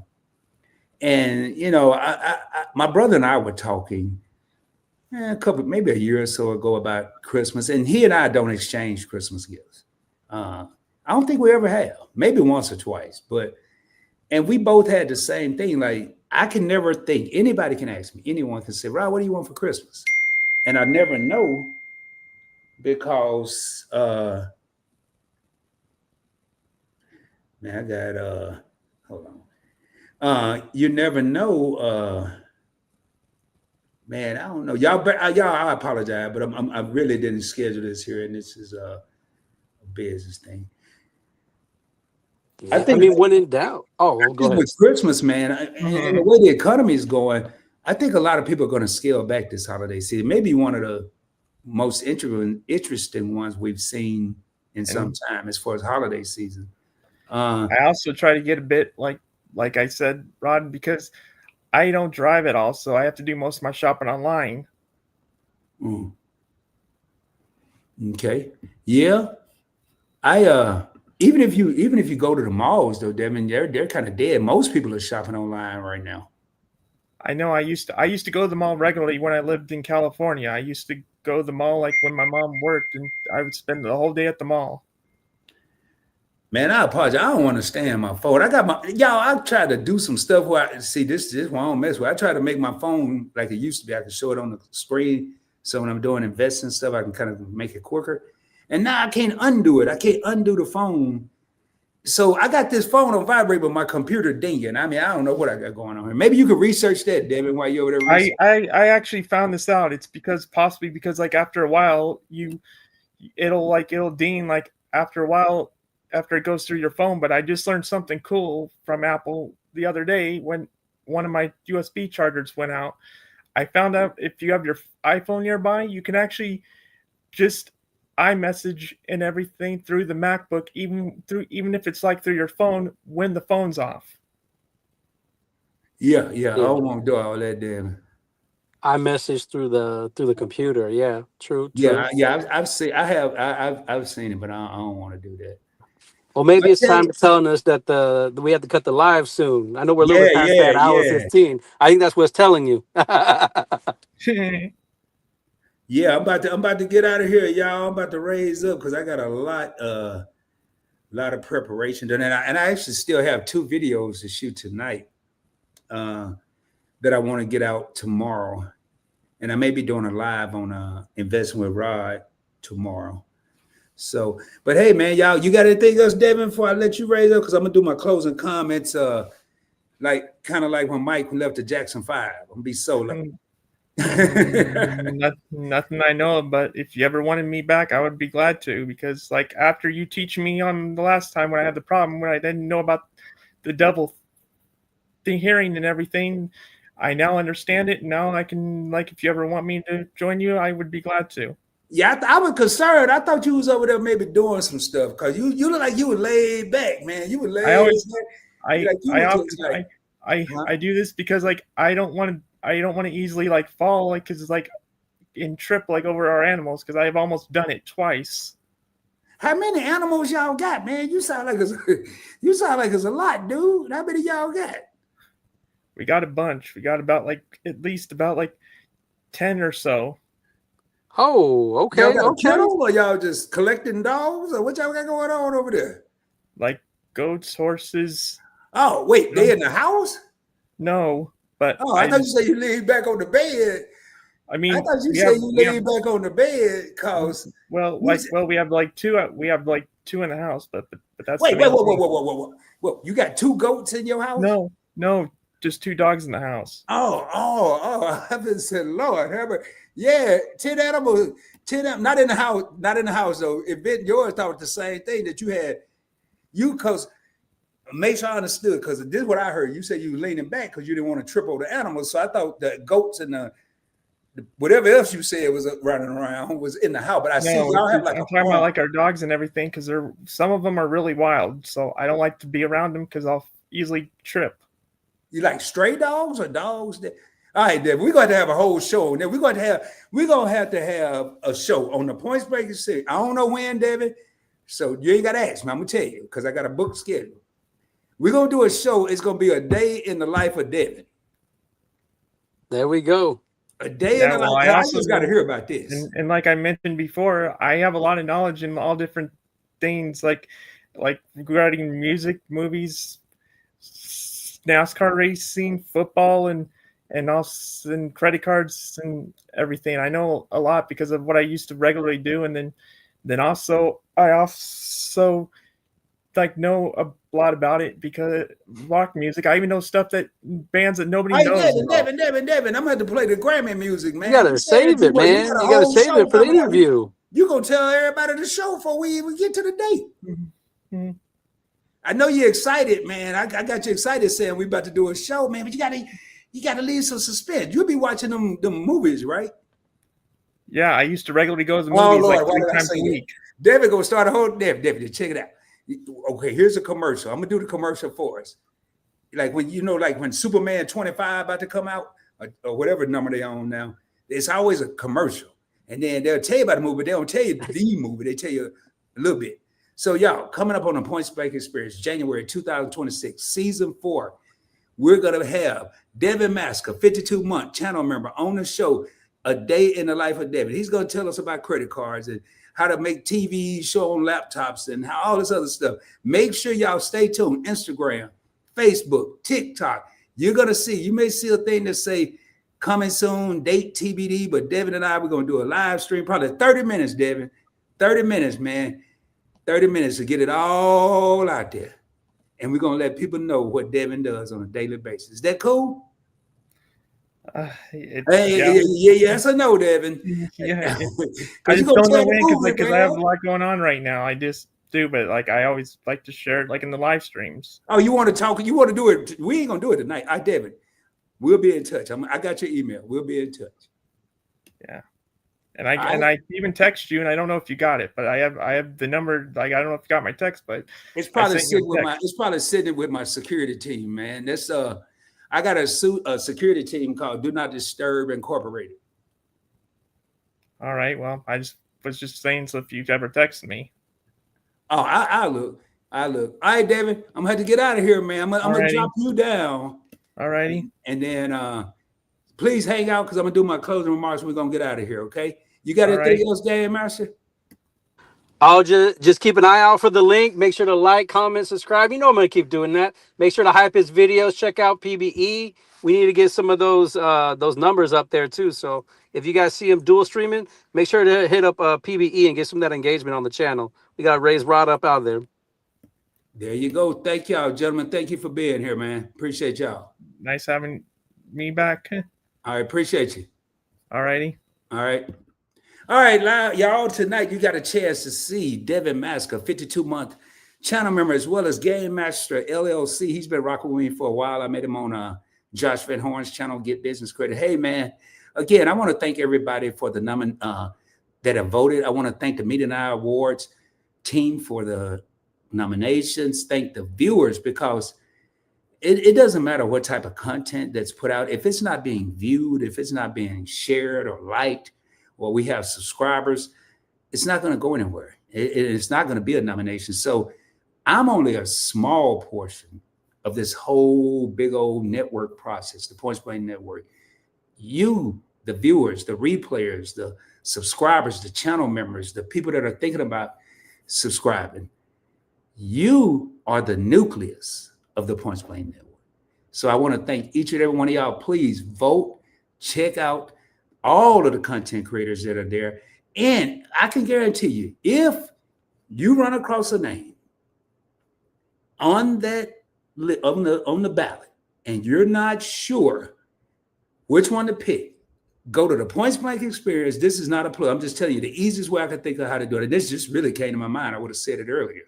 and my brother and I were talking maybe a year or so ago about Christmas, and he and I don't exchange Christmas gifts. I don't think we ever have, maybe once or twice, and we both had the same thing. Like I can never think anybody can ask me, anyone can say, "Rob, what do you want for Christmas?" And I never know because man, I got hold on. You never know. Man, I don't know. Y'all, I apologize, but I really didn't schedule this here, and this is a business thing. I Yeah, I think, mean, when in doubt. Oh, well, go ahead. with Christmas, man, and the Mm-hmm. way the economy is going, I think a lot of people are going to scale back this holiday season. Maybe one of the most interesting ones we've seen in some And time as far as holiday season. Uh, I also try to get a bit like I said, Rod, because I don't drive at all, so I have to do most of my shopping online. mm, okay, yeah. Even if you go to the malls though, Devin, they're kind of dead. Most people are shopping online right now. I know I used to go to the mall regularly when I lived in California. I used to go to the mall like when my mom worked, and I would spend the whole day at the mall. Man, I apologize. I don't want to stay on my phone. I got my y'all. I tried to do some stuff where I see this one I don't mess with. I try to make my phone like it used to be. I can show it on the screen. So when I'm doing investing stuff, I can kind of make it quicker. And now I can't undo it. I can't undo the phone. So I got this phone on vibrate, but my computer dinging. I mean, I don't know what I got going on here. Maybe you could research that, Devin, while you're over there. I actually found this out. It's possibly because like after a while it'll ding like after a while after it goes through your phone. But I just learned something cool from Apple the other day when one of my USB chargers went out. I found out if you have your iPhone nearby, you can actually just iMessage and everything through the MacBook, even if it's like through your phone when the phone's off. Yeah. I don't want to do all that, Devin. I message through the computer. Yeah, true. Yeah. I've seen. I've seen it, but I don't want to do that. Well, maybe But it's time to telling us that we have to cut the live soon. I know we're a little bit past that hour 15. I think that's what it's telling you. Yeah, I'm about to get out of here, y'all. I'm about to raise up because I got a lot of preparation done, and I actually still have 2 videos to shoot tonight that I want to get out tomorrow, and I may be doing a live on investing with Rod tomorrow. So, but hey, man, y'all, you got anything else, Devin, before I let you raise up? Because I'm gonna do my closing comments, like kind of like when Mike left the Jackson 5. I'm gonna be solo. Nothing I know of, but if you ever wanted me back, I would be glad to, because like after you teach me on the last time when I had the problem where I didn't know about the double thing hearing and everything, I now understand it. Now I can, like, if you ever want me to join you, I would be glad to. Yeah, I was concerned. I thought you was over there maybe doing some stuff because you look like you were laid back, man. You were laid back. I do this because like I don't want to easily like fall, like, because it's like in trip like over our animals, because I've almost done it twice. How many animals y'all got, man? You sound like it's a lot, dude. How many y'all got? We got a bunch. We got at least about 10 or so. Oh, okay. Y'all got a kennel, or y'all just collecting dogs, or what y'all got going on over there? Like goats, horses. Oh, wait, they in the house? No, but I thought you said you laid back on the bed. I mean, I thought you said you laid back on the bed because we have like two. We have like 2 in the house, but that's wait. You got 2 goats in your house? No, just 2 dogs in the house. Oh! I've been saying, Lord, Herbert. Yeah, 10 animals. 10 not in the house though. If yours thought the same thing that you had, because make sure I understood, because this is what I heard. You said you were leaning back because you didn't want to trip over the animals. So I thought the goats and the whatever else you said was running around was in the house. But I see y'all have like I'm talking about like our dogs and everything, because some of them are really wild. So I don't like to be around them because I'll easily trip. You like stray dogs or dogs that? All right, Devin, we're going to have a whole show. Now we're going to have a show on the Points Breaking Series. I don't know when, Devin. So you ain't got to ask me. I'm going to tell you because I got a book schedule. We're going to do a show. It's going to be a day in the life of Devin. There we go. A day in the life. I just got to hear about this. And like I mentioned before, I have a lot of knowledge in all different things, like regarding music, movies, NASCAR racing, football, and also and credit cards and everything. I know a lot because of what I used to regularly do, and then also I also like know a lot about it because rock music. I even know stuff that bands that nobody knows. Devin, I'm gonna have to play the Grammy music, man. You gotta save it, man. You gotta save it for the interview. You gonna tell everybody the show before we even get to the date. Mm-hmm. I know you're excited, man. I got you excited saying we about to do a show, man. But you gotta leave some suspense. You'll be watching them movies, right? Yeah, I used to regularly go to the movies like 3 times a week. David gonna start a whole David, check it out. Okay, here's a commercial. I'm gonna do the commercial for us. Like when Superman 25 about to come out, or whatever number they on now, it's always a commercial. And then they'll tell you about the movie, but they don't tell you the movie, they tell you a little bit. So y'all, coming up on the Point Blank Experience, January 2026, season 4, we're going to have Devin Masker, 52-month channel member, on the show, A Day in the Life of Devin. He's going to tell us about credit cards and how to make TV show on laptops and how all this other stuff. Make sure y'all stay tuned. Instagram, Facebook, TikTok. You're going to see, you may see a thing that say coming soon, date TBD, but Devin and I, we're going to do a live stream, probably 30 minutes, Devin. 30 minutes, man. 30 minutes to get it all out there. And we're going to let people know what Devin does on a daily basis. Is that cool? Yes or no, Devin? Yeah. I just don't know when, because I have a lot going on right now. I just do, but like I always like to share it like in the live streams. Oh, you want to talk? You want to do it? We ain't going to do it tonight. Devin, we'll be in touch. I got your email. We'll be in touch. Yeah. And I even text you, and I don't know if you got it, but I have the number. Like I don't know if you got my text, but it's probably sitting with my security team, man. That's I got a security team called Do Not Disturb Incorporated. All right. Well, I was just saying, so if you ever text me. Oh, I look. All right, Devin, I'm gonna have to get out of here, man. I'm gonna drop you down. All righty. And then please hang out because I'm gonna do my closing remarks. We're gonna get out of here, okay? You got anything else, Game Master? I'll just keep an eye out for the link. Make sure to like, comment, subscribe. You know I'm going to keep doing that. Make sure to hype his videos. Check out PBE. We need to get some of those numbers up there too. So if you guys see him dual streaming, make sure to hit up PBE and get some of that engagement on the channel. We got to raise Rod up out there. There you go. Thank y'all, gentlemen. Thank you for being here, man. Appreciate y'all. Nice having me back. I appreciate you. All righty. All right. All right, y'all, tonight you got a chance to see Devin Masker, 52-month channel member, as well as Game Master LLC. He's been rocking with me for a while. I met him on Josh Van Horn's channel, Get Business Credit. Hey, man, again, I want to thank everybody for the that have voted. I want to thank the Mete and I Awards team for the nominations. Thank the viewers, because it doesn't matter what type of content that's put out. If it's not being viewed, if it's not being shared or liked, or we have subscribers, it's not going to go anywhere. It's not going to be a nomination. So I'm only a small portion of this whole big old network process, the Points Blank Network. You, the viewers, the replayers, the subscribers, the channel members, the people that are thinking about subscribing, you are the nucleus of the Points Blank Network. So I want to thank each and every one of y'all. Please vote, check out all of the content creators that are there. And I can guarantee you, if you run across a name on that on the ballot and you're not sure which one to pick, go to the Points Blank Experience. This is not a plug. I'm just telling you the easiest way I could think of how to do it. And this just really came to my mind. I would have said it earlier.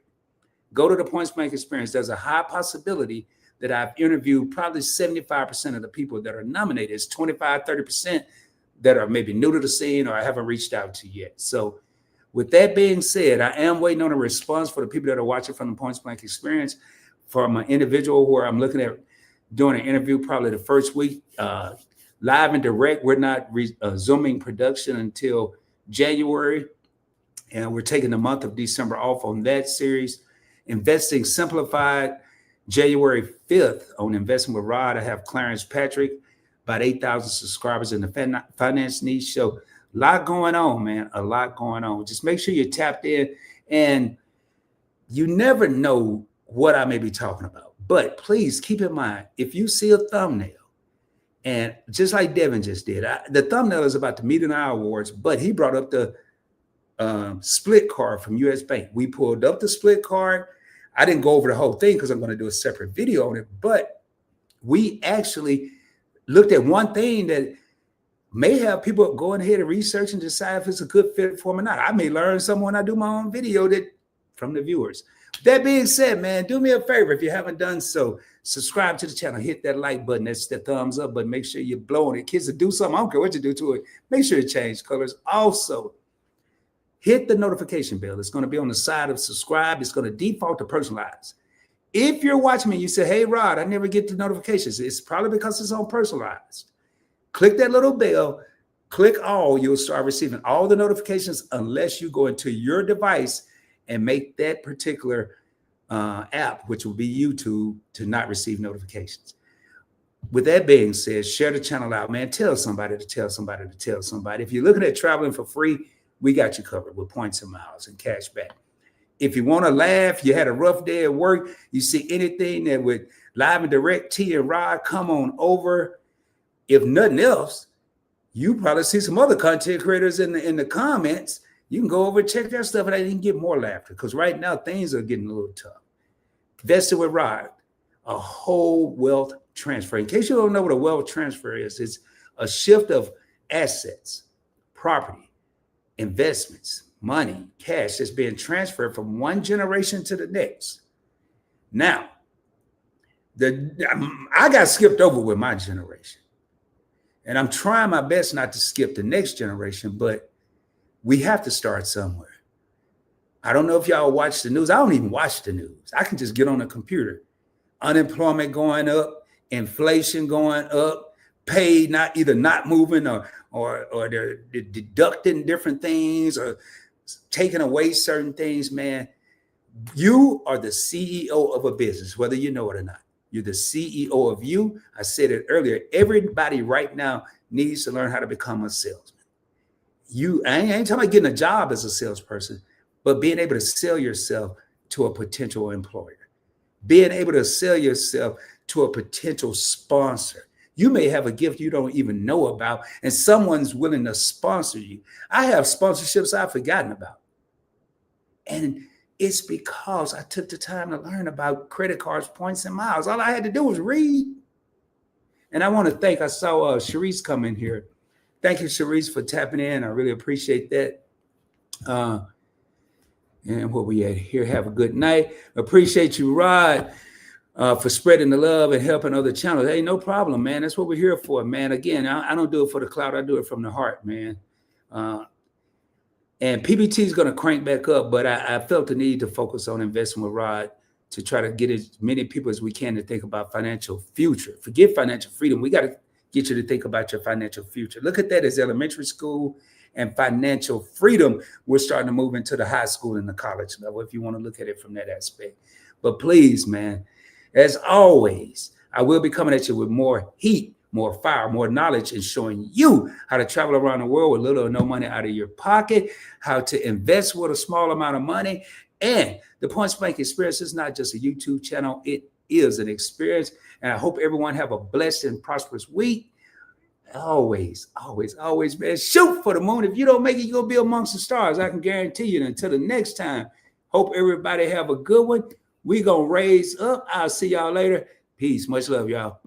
Go to the Points Blank Experience. There's a high possibility that I've interviewed probably 75% of the people that are nominated. It's 25, 30% that are maybe new to the scene or I haven't reached out to yet. So with that being said, I am waiting on a response for the people that are watching from the Points Blank Experience from an individual where I'm looking at doing an interview probably the first week, live and direct. We're not resuming production until January, and we're taking the month of December off on that series. Investing Simplified, January 5th on Investing with Rod. I have Clarence Patrick, about 8,000 subscribers in the finance niche. So a lot going on, man, a lot going on. Just make sure you're tapped in, and you never know what I may be talking about. But please keep in mind, if you see a thumbnail, and just like Devin just did, the thumbnail is about the Mete and I Awards, but he brought up the split card from US Bank. We pulled up the split card. I didn't go over the whole thing because I'm going to do a separate video on it, but we actually looked at one thing that may have people going ahead and research and decide if it's a good fit for them or not. I may learn something when I do my own video from the viewers. That being said, man, do me a favor. If you haven't done so, subscribe to the channel, hit that like button. That's the thumbs up button. Make sure you're blowing it. Kids to do something. I don't care what you do to it. Make sure it change colors. Also, hit the notification bell. It's going to be on the side of subscribe. It's going to default to personalized. If you're watching me, you say, hey, Rod, I never get the notifications. It's probably because it's on personalized. Click that little bell, click all. You'll start receiving all the notifications unless you go into your device and make that particular app, which will be YouTube, to not receive notifications. With that being said, share the channel out, man. Tell somebody to tell somebody to tell somebody. If you're looking at traveling for free, we got you covered with points and miles and cash back. If you want to laugh, you had a rough day at work, you see anything that would live and direct T and Rod, come on over. If nothing else, you probably see some other content creators in the comments. You can go over and check their stuff, and I can get more laughter, because right now things are getting a little tough. Invested with Rod, a whole wealth transfer. In case you don't know what a wealth transfer is, it's a shift of assets, property, investments, money, cash that's being transferred from one generation to the next. Now, I got skipped over with my generation, and I'm trying my best not to skip the next generation, but we have to start somewhere. I don't know if y'all watch the news. I don't even watch the news. I can just get on the computer. Unemployment going up, inflation going up, pay not moving, or they're deducting different things or taking away certain things, man. You are the CEO of a business, whether you know it or not. You're the CEO of you. I said it earlier. Everybody right now needs to learn how to become a salesman. I ain't talking about getting a job as a salesperson, but being able to sell yourself to a potential employer, being able to sell yourself to a potential sponsor. You may have a gift you don't even know about, and someone's willing to sponsor you. I have sponsorships I've forgotten about. And it's because I took the time to learn about credit cards, points, and miles. All I had to do was read. And I want to thank, I saw Sharice come in here. Thank you, Sharice, for tapping in. I really appreciate that. And what we at here, have a good night. Appreciate you, Rod, for spreading the love and helping other channels. Hey, no problem, man. That's what we're here for, man. Again, I don't do it for the clout. I do it from the heart, man. And PBT is going to crank back up, but I felt the need to focus on investing with Rod to try to get as many people as we can to think about financial future. Forget financial freedom. We got to get you to think about your financial future. Look at that as elementary school and financial freedom. We're starting to move into the high school and the college level, if you want to look at it from that aspect. But please, man, as always, I will be coming at you with more heat, more fire, more knowledge, and showing you how to travel around the world with little or no money out of your pocket, how to invest with a small amount of money. And the Point Blank Experience is not just a YouTube channel. It is an experience. And I hope everyone have a blessed and prosperous week. Always, always, always, man, shoot for the moon. If you don't make it, you're going to be amongst the stars. I can guarantee you. And until the next time, hope everybody have a good one. We're going to raise up. I'll see y'all later. Peace. Much love, y'all.